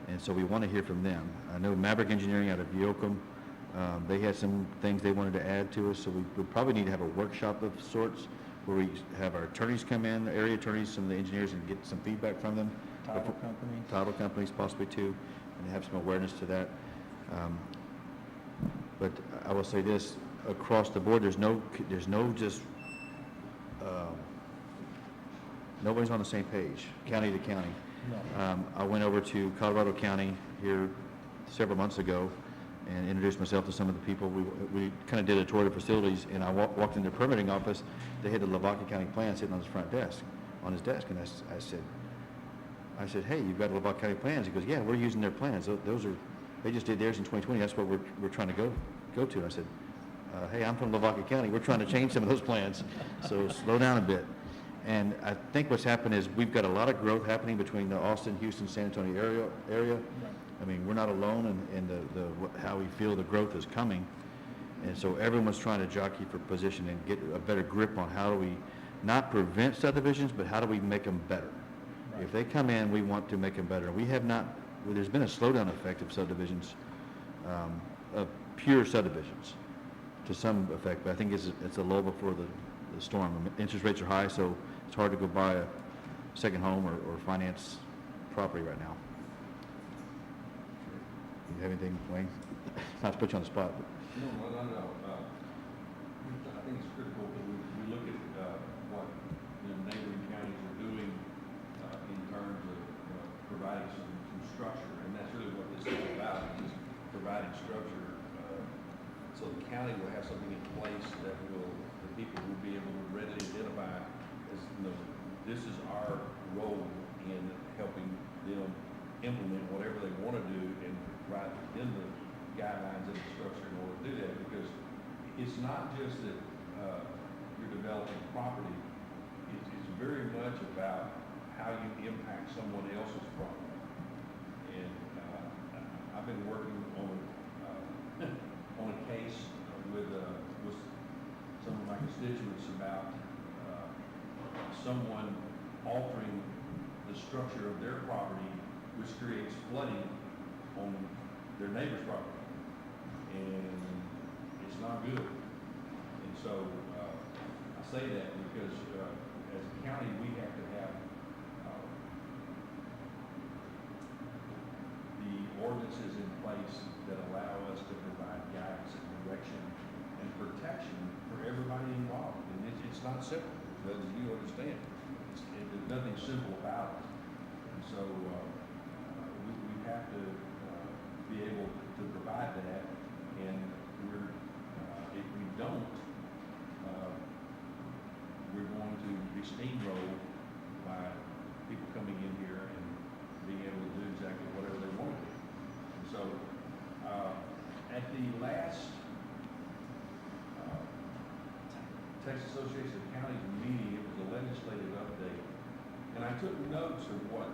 and so we want to hear from them. I know Maverick Engineering out of Yoakum, they had some things they wanted to add to us, so we would probably need to have a workshop of sorts where we have our attorneys come in, the area attorneys, some of the engineers, and get some feedback from them. Title companies possibly too, and have some awareness to that. But I will say this, across the board, there's no just, nobody's on the same page, county to county. No. I went over to Colorado County here several months ago and introduced myself to some of the people. We kind of did a tour of the facilities, and I walked in the permitting office. They had the Lavaca County plan sitting on his front desk, and I said, hey, you've got Lavaca County plans? He goes, yeah, we're using their plans. They just did theirs in 2020. That's what we're trying to go to. And I said, hey, I'm from Lavaca County. We're trying to change some of those plans, so slow down a bit. And I think what's happened is we've got a lot of growth happening between the Austin, Houston, San Antonio area. I mean, we're not alone in how we feel the growth is coming. And so everyone's trying to jockey for position and get a better grip on how do we not prevent subdivisions, but how do we make them better. Right. If they come in, we want to make them better. We have not, there's been a slowdown effect of subdivisions, of pure subdivisions to some effect, but I think it's a lull before the storm. Interest rates are high, so it's hard to go buy a second home or finance property right now. You have anything, Wayne? Not to put you on the spot, but. No. I think it's critical that we look at what neighboring counties are doing in terms of providing some structure, and that's really what this is about, is providing structure so the county will have something in place that the people will be able to readily identify as, this is our role in helping them implement whatever they want to do and right in the guidelines of the structure in order to do that, because it's not just that you're developing property, it's very much about how you impact someone else's property. And I've been working on a case with some of my constituents about someone altering the structure of their property, which creates flooding on their neighbor's property, and it's not good. And so I say that because as a county, we have to have the ordinances in place that allow us to provide guidance and direction and protection for everybody involved. And it's not simple, as you understand. There's nothing simple about it. And so we have to be able to provide that, and if we don't, we're going to be steamrolled by people coming in here and being able to do exactly whatever they want to do. And so at the last Texas Association of Counties meeting, it was a legislative update, and I took notes of what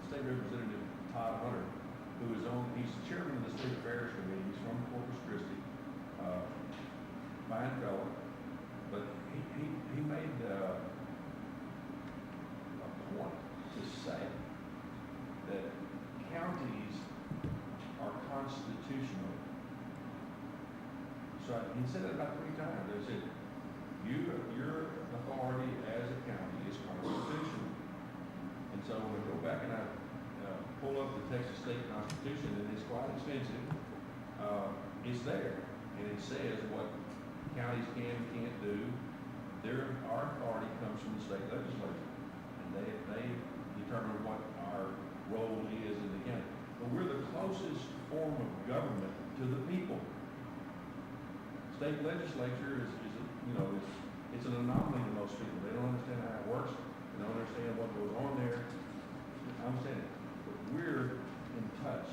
State Representative Todd Hunter, he's the chairman of the State Affairs Committee, he's from Corpus Christi, fine fellow, but he made a point to say that counties are constitutional. So he said it about 3 times. They said, your authority as a county is constitutional. And so when I go back and I pull up the Texas State Constitution, and it's quite extensive, it's there. And it says what counties can and can't do. Our authority comes from the state legislature. And they determine what our role is in the county. But we're the closest form of government to the people. State legislature it's an anomaly to most people. They don't understand how it works. They don't understand what goes on there. I understand it. But we're in touch.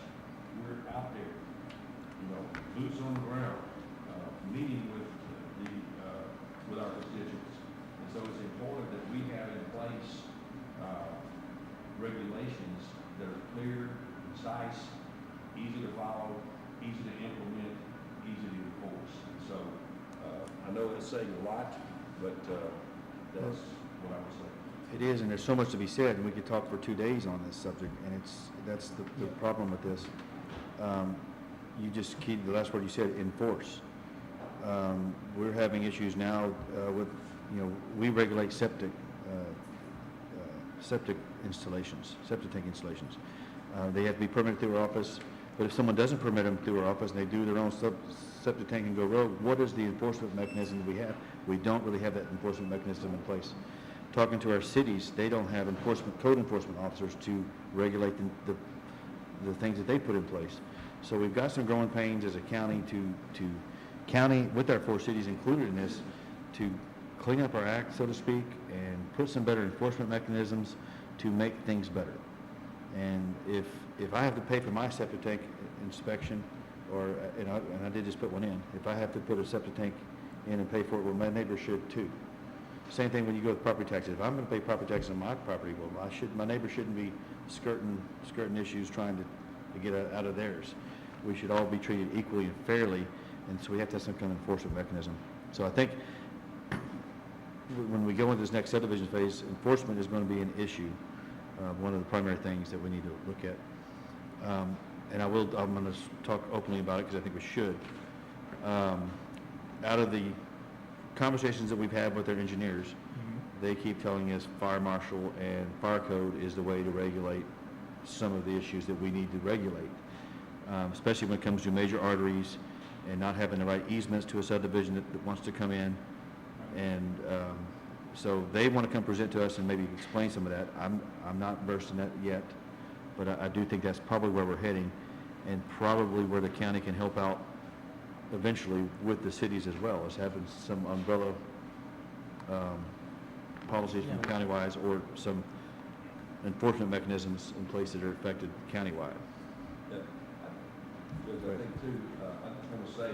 We're out there, boots on the ground, meeting with our constituents. And so it's important that we have in place regulations that are clear, concise, easy to follow, easy to implement, easy to enforce. So, I know it's saying a lot, but, that's what I was saying. It is, and there's so much to be said, and we could talk for 2 days on this subject, and that's the problem with this. You just keyed the last word you said, enforce. We're having issues now with, we regulate septic installations, septic tank installations. They have to be permitted through our office, but if someone doesn't permit them through our office and they do their own septic tank and go rogue, what is the enforcement mechanism that we have? We don't really have that enforcement mechanism in place. Talking to our cities, they don't have code enforcement officers to regulate the things that they put in place. So we've got some growing pains as a county to county, with our 4 cities included in this, to clean up our act, so to speak, and put some better enforcement mechanisms to make things better. And if I have to pay for my septic tank inspection, and I did just put one in, if I have to put a septic tank in and pay for it, well, my neighbor should too. Same thing when you go with property taxes. If I'm going to pay property taxes on my property, well, my neighbor shouldn't be skirting issues trying to get out of theirs. We should all be treated equally and fairly, and so we have to have some kind of enforcement mechanism. So I think when we go into this next subdivision phase, enforcement is going to be an issue, one of the primary things that we need to look at. And I'm going to talk openly about it because I think we should. Out of the conversations that we've had with our engineers, they keep telling us fire marshal and fire code is the way to regulate some of the issues that we need to regulate, especially when it comes to major arteries and not having the right easements to a subdivision that wants to come in. And so they want to come present to us and maybe explain some of that. I'm not versed in that yet, but I do think that's probably where we're heading, and probably where the county can help out eventually with the cities as well, as having some umbrella policies from county-wise, or some enforcement mechanisms in place that are affected county-wide. Yeah, I think too, I just want to say,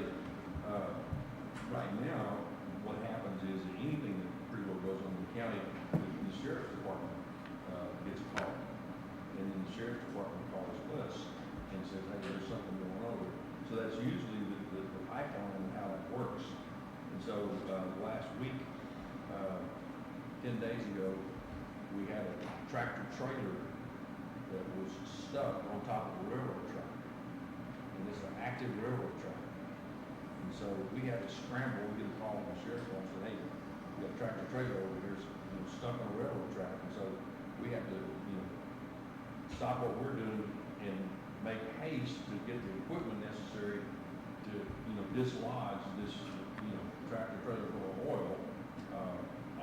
right now, what happens is that anything that pretty well goes on in the county, the sheriff's department gets a call, and then the sheriff's department calls us and says, hey, there's something going on. So that's usually the pipeline and how that works. And so last week, 10 days ago, we had a tractor trailer that was stuck on top of a railroad track. And it's an active railroad track. And so we had to scramble, we get a call from the sheriff's office, and hey, we got a tractor trailer over here, stuck on a railroad track. And so we have to, stop what we're doing and make haste to get the equipment necessary to, dislodge this, tractor trailer full of oil,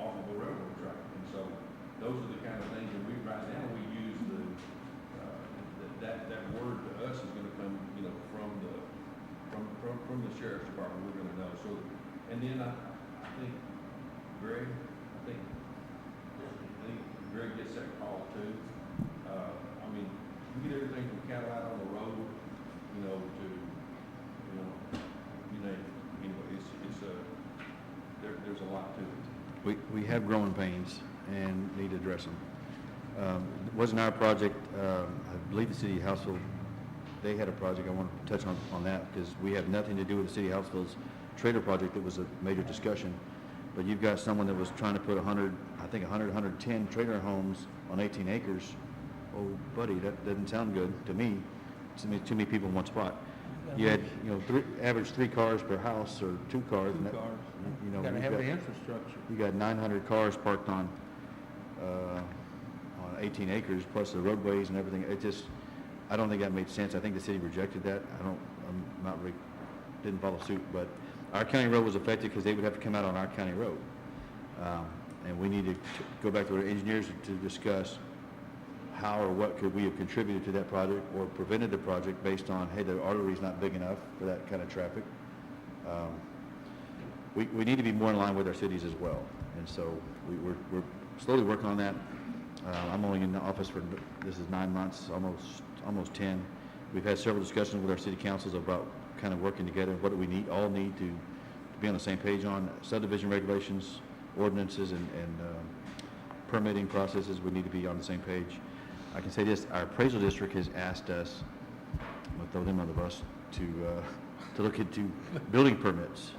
off of a railroad track. And so those are the kind of things that right now we use that word to us is going to come, from the sheriff's department. We're going to know. So, and then I think Greg gets that call too. You get everything from cattle out on the road, to, you name it. Anyway, there's a lot to it. We have growing pains and need to address them. It wasn't our project. I believe the city of Houseville, they had a project. I want to touch on that because we have nothing to do with the city of Houseville's trailer project that was a major discussion. But you've got someone that was trying to put 110 trailer homes on 18 acres. Oh, buddy, that doesn't sound good to me. Too many people in one spot. You had, average 3 cars per house or 2 cars. Two cars. Gotta have the infrastructure. You got 900 cars parked on 18 acres, plus the roadways and everything. I don't think that made sense. I think the city rejected that. Didn't follow suit, but our county road was affected because they would have to come out on our county road. And we need to go back to our engineers to discuss how or what could we have contributed to that project or prevented the project based on, hey, the artery's not big enough for that kind of traffic. We need to be more in line with our cities as well. And so we're slowly working on that. I'm only in the office this is 9 months, almost 10. We've had several discussions with our city councils about kind of working together. What do we all need to be on the same page on? Subdivision regulations, ordinances, and permitting processes. We need to be on the same page. I can say this, our appraisal district has asked us, I'm going to throw them on the bus, to look into building permits.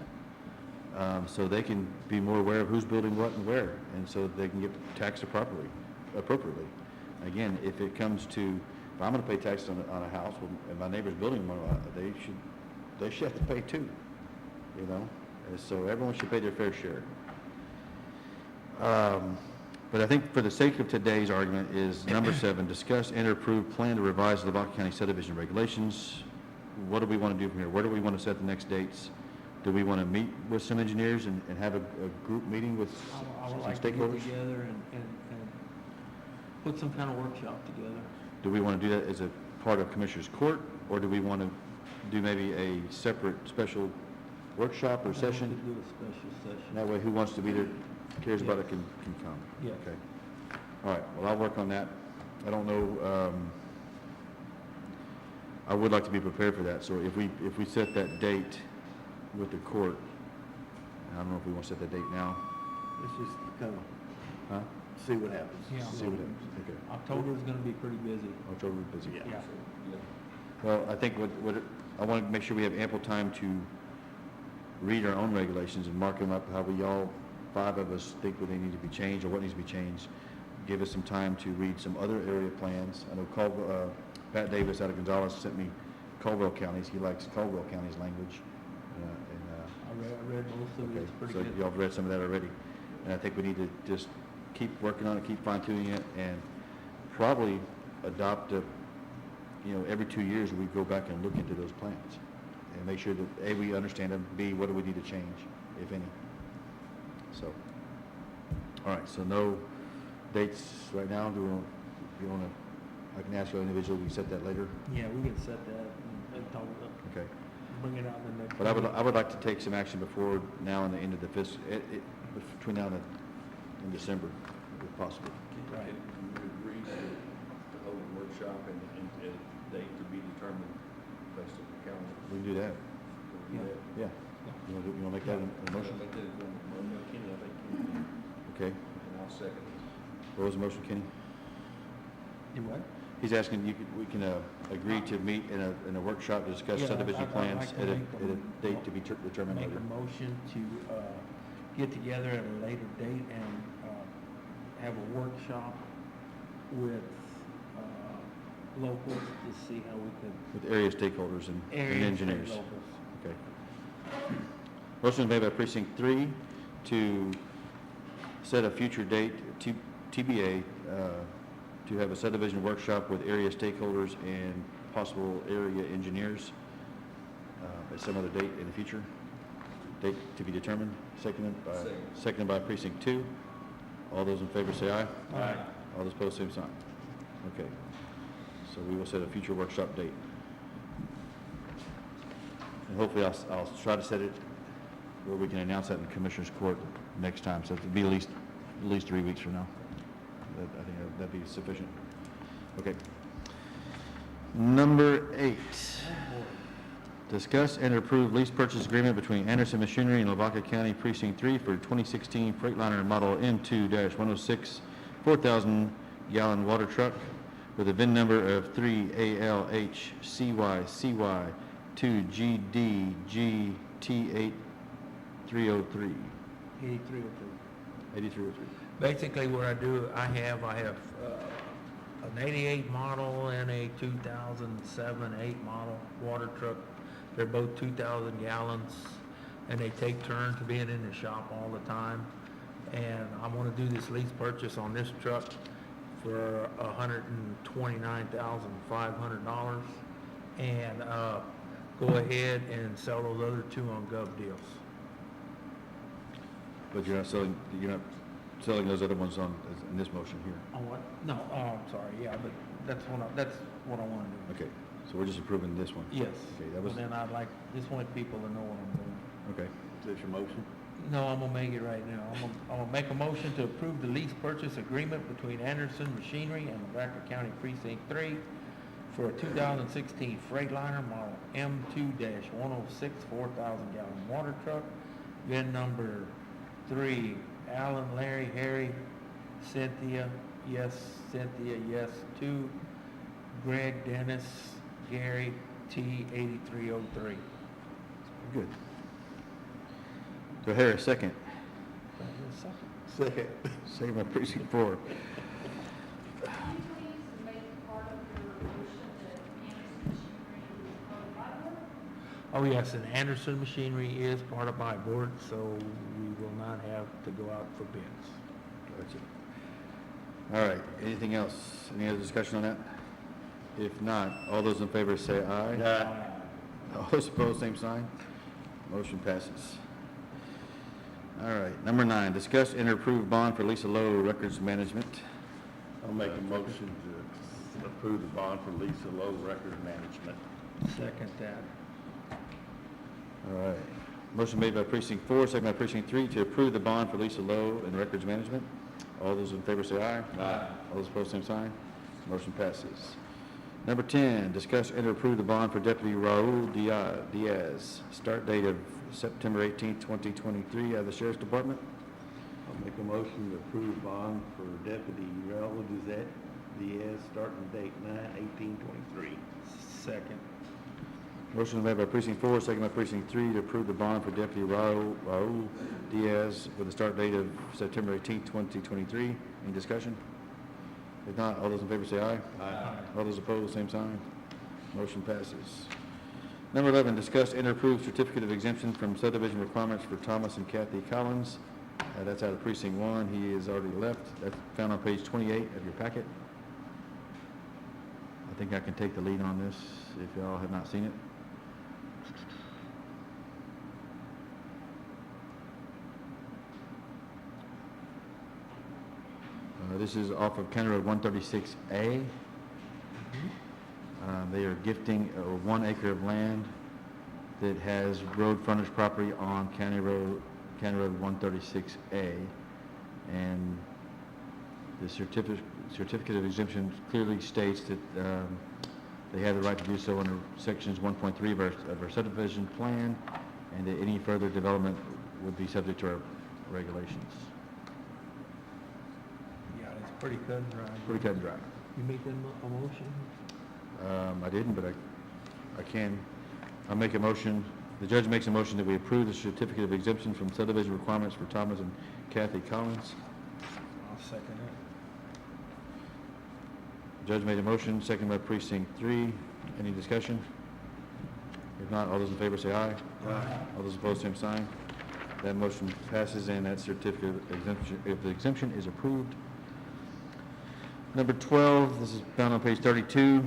So they can be more aware of who's building what and where, and so that they can get taxed appropriately. Again, if it comes to, if I'm gonna pay taxes on a house, well, and my neighbor's building one, they should have to pay too, you know? And so everyone should pay their fair share. But I think for the sake of today's argument is number 7, discuss and approve plan to revise the Lavaca County subdivision regulations. What do we want to do from here? Where do we want to set the next dates? Do we want to meet with some engineers and have a group meeting with I would some like to get stakeholders? together and put some kind of workshop together. Do we want to do that as a part of Commissioners Court, or do we want to do maybe a separate special workshop or I think we session? could do a special session. That way, who wants to be there, cares about it, can come. Yeah. Okay. All right, well, I'll work on that. I don't know, I would like to be prepared for that, so if we set that date with the court, I don't know if we want to set that date now, Let's just kind of huh? see what happens. Yeah. See what happens, okay. October is gonna be pretty busy. October is busy. Yeah. Well, I think I want to make sure we have ample time to read our own regulations and mark them up how we all, 5 of us, think that they need to be changed or what needs to be changed. Give us some time to read some other area plans. I know Pat Davis out of Gonzales sent me Caldwell counties. He likes Caldwell County's language. I read most of it, it's pretty So good. y'all have read some of that already. And I think we need to just keep working on it, keep fine tuning it, and probably adopt every 2 years we go back and look into those plans and make sure that A, we understand them, B, what do we need to change, if any. So, all right, so no dates right now. I can ask you individually, we set that later? Yeah, we can set that and talk, Okay. bring it out in the next. But I would like to take some action before now and the end of the fiscal, between now and December, if possible. Right. You agree to hold a workshop and a date to be determined based on the calendar? We can do that. We'll do that. Yeah. You want to make that a motion? Make that a Kenny, I think, Kenny, Okay. and I'll second it. What was the motion, Kenny? Do what? He's asking, we can agree to meet in a workshop to discuss Yeah, subdivision I'd plans like to at a make date to be determined Make later. a motion to, get together at a later date and, have a workshop with, locals to see how we could. With area stakeholders and area engineers. locals. Okay. Motion is made by precinct 3 to set a future date, TBA, to have a subdivision workshop with area stakeholders and possible area engineers at some other date in the future. Date to be determined, seconded by precinct 2. All those in favor say aye. Aye. All those opposed, same sign. Okay. So we will set a future workshop date. And hopefully I'll try to set it where we can announce that in Commissioners Court next time, so it'll be at least 3 weeks from now. I think that'd be sufficient. Okay. Number 8. Discuss and approve lease purchase agreement between Anderson Machinery and Lavaca County Precinct 3 for 2016 Freightliner Model M2-106 4,000-gallon water truck with a VIN number of 3ALHCY2GDGT8303. 8303. Basically, what I do, I have an 88 model and a 2007, 8 model water truck. They're both 2,000 gallons, and they take turns being in the shop all the time. And I want to do this lease purchase on this truck for $129,500, and go ahead and sell those other 2 on gov deals. But you're not selling those other ones in this motion here. On what? No, I'm sorry, yeah, but that's what I want to do. Okay, so we're just approving this one? Yes. Okay, that was, Well, then just want people to know what I'm doing. okay. Is this your motion? No, I'm gonna make it right now. I'm gonna make a motion to approve the lease purchase agreement between Anderson Machinery and Lavaca County Precinct 3 for a 2016 Freightliner model M2-106 4,000-gallon water truck. VIN number 3, Alan, Larry, Harry, Cynthia, yes, 2, Greg, Dennis, Gary, T 8303. Good. Do I hear a second? Second. Second by precinct 4. Can you please make part of your motion that Anderson Machinery is part of my work? Oh, yes, and Anderson Machinery is part of my board, so we will not have to go out for bids. Gotcha. All right, anything else? Any other discussion on that? If not, all those in favor say aye. Aye. All those opposed, same sign. Motion passes. All right, number 9, discuss and approve bond for Lisa Lowe Records Management. I'll make a motion to approve the bond for Lisa Lowe Record Management. Second that. All right, motion made by precinct 4, second by precinct 3 to approve the bond for Lisa Lowe and Records Management. All those in favor say aye. Aye. All those opposed, same sign. Motion passes. Number 10, discuss and approve the bond for Deputy Raul Diaz. Start date of September 18th, 2023 out of the Sheriff's Department. I'll make a motion to approve bond for Deputy Raul Diaz, starting date 9/18/23. Second. Motion made by precinct 4, second by precinct 3 to approve the bond for Deputy Raul Diaz with a start date of September 18th, 2023. Any discussion? If not, all those in favor say aye. Aye. All those opposed, same sign. Motion passes. Number 11, discuss and approve certificate of exemption from subdivision requirements for Thomas and Kathy Collins. That's out of precinct 1. He is already left. That's found on page 28 of your packet. I think I can take the lead on this if y'all have not seen it. This is off of County Road 136A. They are gifting 1 acre of land that has road frontage property on County Road 136A. And the certificate of exemption clearly states that they have the right to do so under sections 1.3 of our subdivision plan, and that any further development would be subject to our regulations. Yeah, it's pretty cut and dry. Pretty cut and dry. You make that a motion? I didn't, but I can. I'll make a motion, the judge makes a motion that we approve the certificate of exemption from subdivision requirements for Thomas and Kathy Collins. I'll second it. Judge made a motion, second by precinct 3. Any discussion? If not, all those in favor say aye. Aye. All those opposed, same sign. That motion passes and that certificate of exemption is approved. Number 12, this is found on page 32.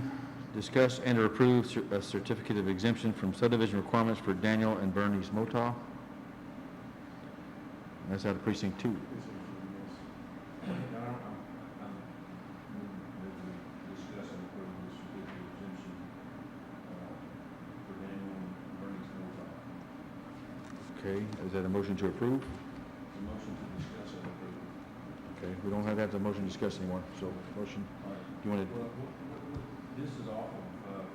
Discuss and or approve a certificate of exemption from subdivision requirements for Daniel and Bernice Motah. That's out of precinct 2. Discuss and approve the certificate of exemption for Daniel and Bernie's Motah. Okay, is that a motion to approve? The motion to discuss and approve. Okay, we don't have to have the motion discussed anymore, so motion, All right. you want to, Well, this is off of,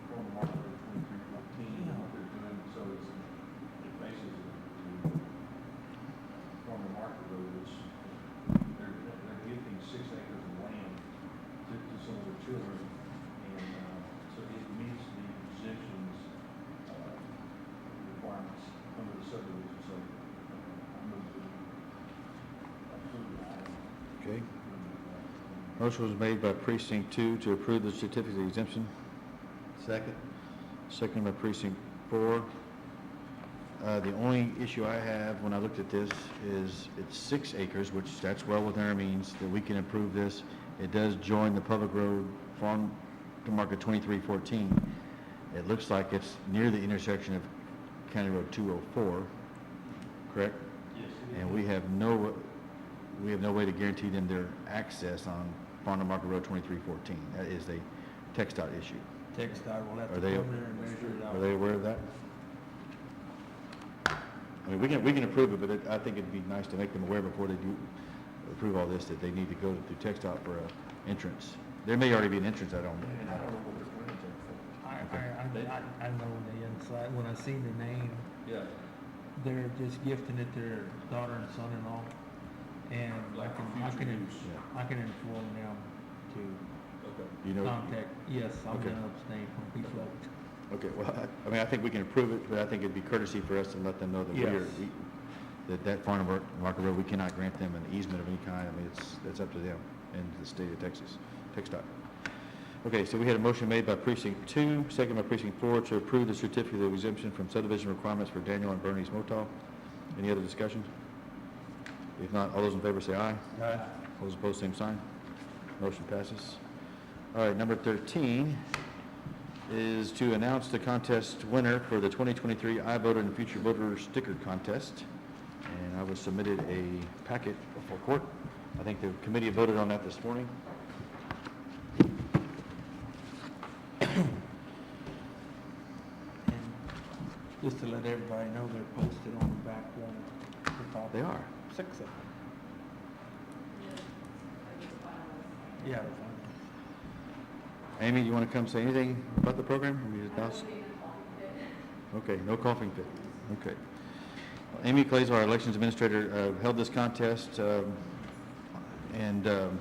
former market road 2314, and what they're doing, so it faces the former market road, which they're gifting 6 acres of land to some of their children, and, so it meets the exemptions, requirements under the subdivision, so, I'm going to approve that. okay. Motion was made by precinct 2 to approve the certificate of exemption. Second. Second by precinct 4. The only issue I have when I looked at this is it's 6 acres, which that's well within our means, that we can approve this. It does join the public road farm to market 2314. It looks like it's near the intersection of County Road 204, correct? Yes, And we have no way to guarantee them their access on Farm to Market Road 2314. That is a TxDOT issue. TxDOT will have Are to they- come there and measure it out. Are they aware of that? I mean, we can approve it, but I think it'd be nice to make them aware before they do approve all this, that they need to go through TxDOT for an entrance. There may already be an entrance, I don't know. And I don't know what their plans are for. I know the inside, when I seen the name, Yeah. they're just gifting it to their daughter and son-in-law. And Like future use. I can inform them to Okay. You know, contact, yes, I'm Okay. gonna abstain from people. Okay, well, I mean, I think we can approve it, but I think it'd be courtesy for us to let them know that Yes. that farm market road, we cannot grant them an easement of any kind. I mean, it's up to them and the state of Texas, TxDOT. Okay, so we had a motion made by precinct 2, second by precinct 4, to approve the certificate of exemption from subdivision requirements for Daniel and Bernie's Motel. Any other discussion? If not, all those in favor say aye. Aye. Those opposed, same sign. Motion passes. All right, number 13 is to announce the contest winner for the 2023 I Voted and Future Voter Sticker Contest. And I was submitted a packet before court. I think the committee voted on that this morning. And just to let everybody know, they're posted on the back wall. The top They are. 6 of them. Yeah. the final. Amy, you want to come say anything about the program? We just announced- Okay, no coughing fit. Okay. Amy Clays, our elections administrator, held this contest, and I'm going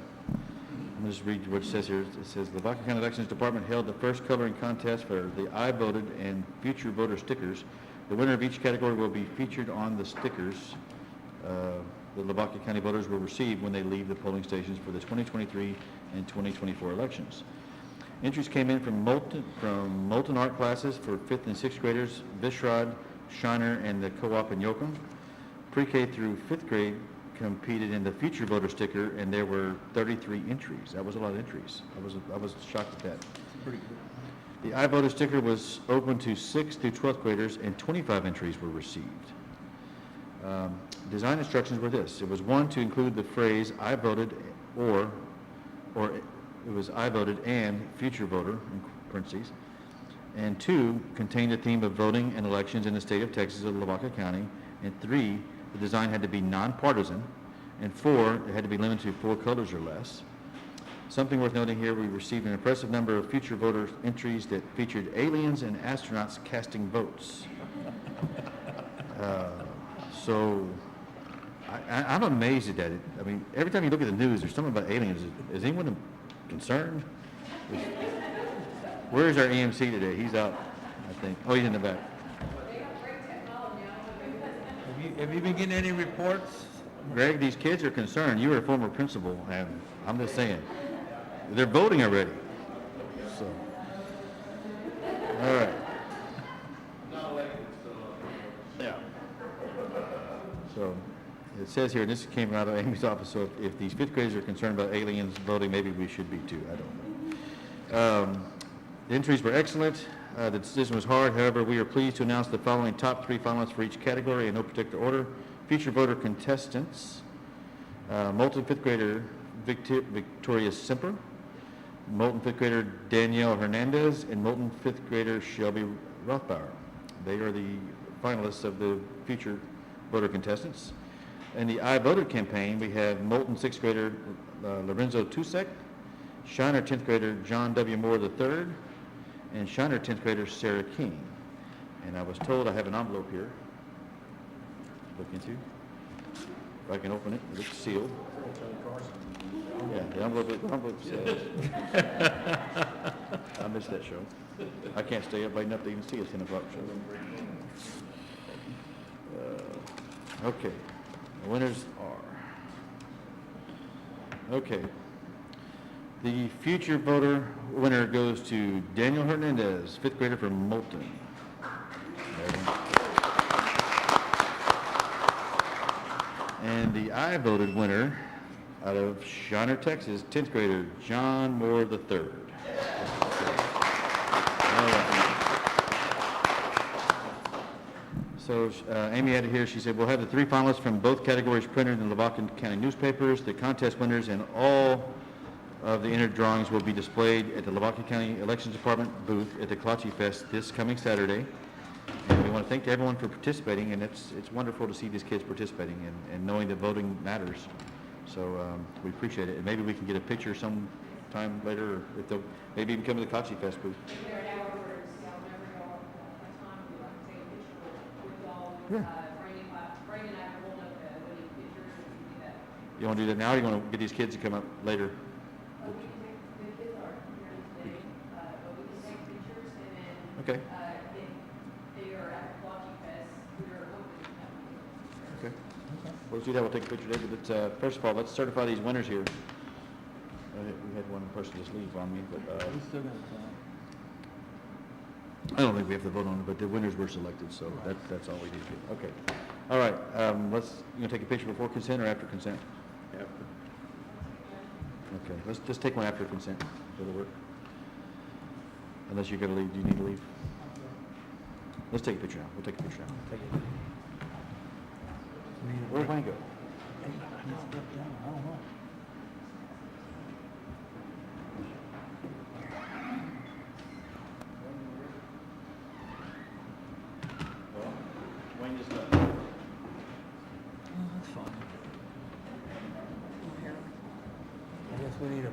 to just read what it says here. It says, the Lavaca County Elections Department held the first coloring contest for the I Voted and Future Voter stickers. The winner of each category will be featured on the stickers the Lavaca County voters will receive when they leave the polling stations for the 2023 and 2024 elections. Entries came in from Moulton art classes for 5th and 6th graders, Vishrod, Shiner, and the co-op in Yoakum. Pre-K through 5th grade competed in the Future Voter sticker, and there were 33 entries. That was a lot of entries. I was shocked at that. Pretty good. The I Voter sticker was open to 6th through 12th graders, and 25 entries were received. Design instructions were this. It was 1, to include the phrase I voted, or it was I voted and future voter, in parentheses. And 2, contained a theme of voting and elections in the state of Texas or Lavaca County. And 3, the design had to be nonpartisan. And 4, it had to be limited to 4 colors or less. Something worth noting here, we received an impressive number of future voter entries that featured aliens and astronauts casting votes. So I'm amazed at that. I mean, every time you look at the news, there's something about aliens. Is anyone concerned? Where is our EMC today? He's out, I think. Oh, he's in the back. Have you been getting any reports? Greg, these kids are concerned. You were a former principal, and I'm just saying, they're voting already. So, all right. Yeah. So, it says here, and this came out of Amy's office, so if these 5th graders are concerned about aliens voting, maybe we should be too. I don't know. The entries were excellent. The decision was hard. However, we are pleased to announce the following top 3 finalists for each category in no particular order. Future voter contestants: Moulton 5th grader Victoria Semper, Moulton 5th grader Danielle Hernandez, and Moulton 5th grader Shelby Rothbauer. They are the finalists of the future voter contestants. In the I Voted campaign, we have Moulton 6th grader Lorenzo Tusek, Shiner 10th grader John W. Moore III, and Shiner 10th grader Sarah King. And I was told I have an envelope here to look into. If I can open it, it looks sealed. Yeah, the envelope says. I missed that show. I can't stay up late enough to even see a 10 o'clock show. Okay, the winners are, okay. The future voter winner goes to Daniel Hernandez, 5th grader from Moulton. And the I Voted winner out of Shiner, Texas, 10th grader John Moore III. All right. So Amy had it here. She said, we'll have the 3 finalists from both categories printed in the Lavaca County newspapers. The contest winners and all of the entered drawings will be displayed at the Lavaca County Elections Department booth at the Kalachi Fest this coming Saturday. And we want to thank everyone for participating, and it's wonderful to see these kids participating and knowing that voting matters. So we appreciate it. And maybe we can get a picture sometime later, or if they'll maybe even come to the Kalachi Fest booth. Yeah. You want to do that now, or you want to get these kids to come up later? Okay. Okay. Well, let's do that, we'll take a picture, David. Let's, first of all, let's certify these winners here. We had one person just leave on me, but, We still got time. I don't think we have to vote on it, but the winners were selected, so that's all we need to do. Okay. All right, you gonna take a picture before consent or after consent? After. Okay, let's just take one after consent. That'll work. Unless you're gonna leave, do you need to leave? Let's take a picture now. We'll take a picture now. Where'd Wayne go? I don't know. Wayne just left. Oh, that's fine. I guess we need a,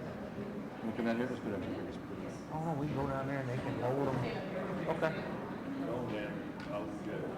Wanna come down here? Let's go down here. oh, no, we can go down there and they can hold them. Okay. Oh, man, I'll get it.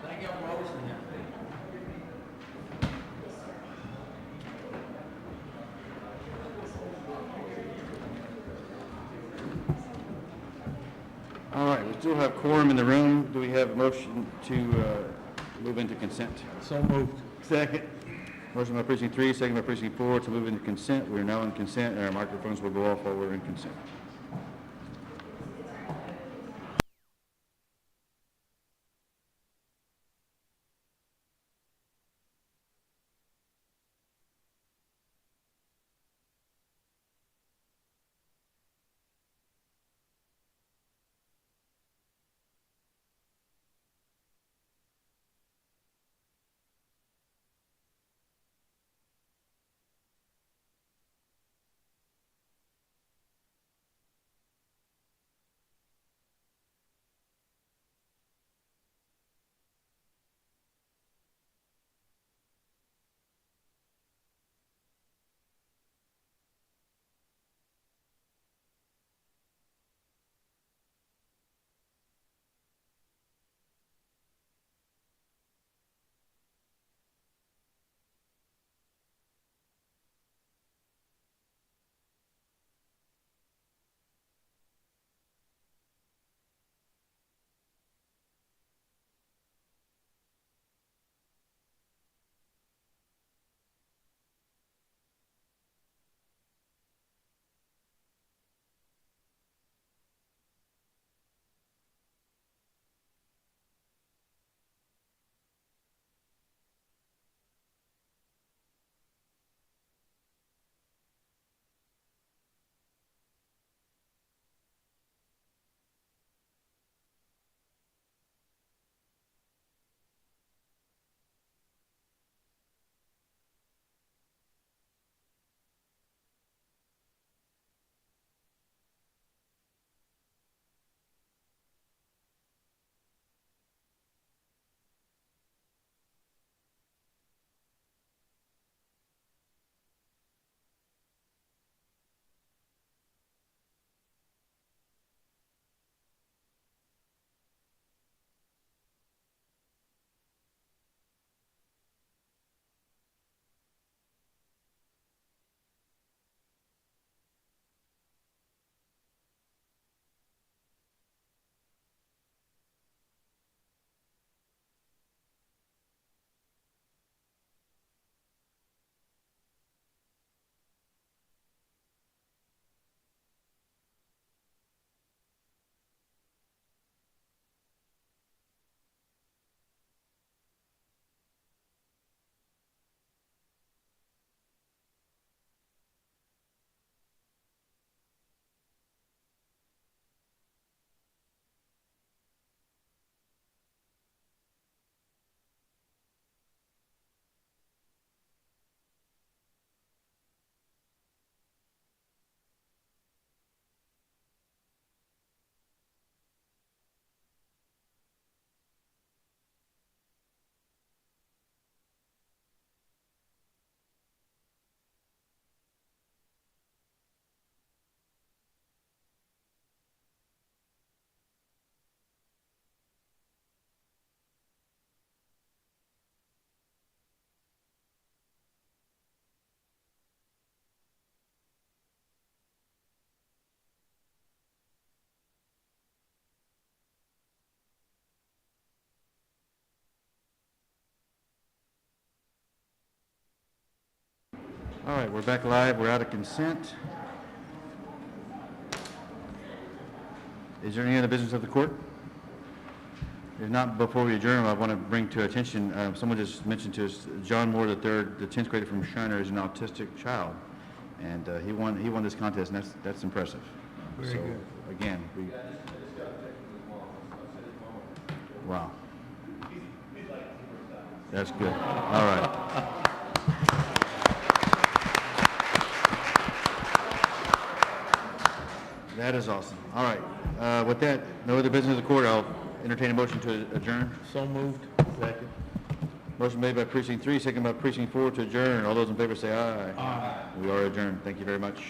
Thank you for hosting it. All right, we still have quorum in the room. Do we have a motion to move into consent? So moved. Second. Motion by precinct 3, second by precinct 4 to move into consent. We are now in consent, and our microphones will go off while we're in consent. All right, we're back live. We're out of consent. Is there any other business of the court? If not, before we adjourn, I want to bring to attention, someone just mentioned to us, John Moore III, the 10th grader from Shiner, is an autistic child. And he won this contest, and that's impressive. Very So, good. again, wow. That's good. All right. That is awesome. All right. With that, no other business of the court, I'll entertain a motion to adjourn. So moved. Second. Motion made by precinct 3, second by precinct 4 to adjourn. All those in favor say aye. Aye. We are adjourned. Thank you very much.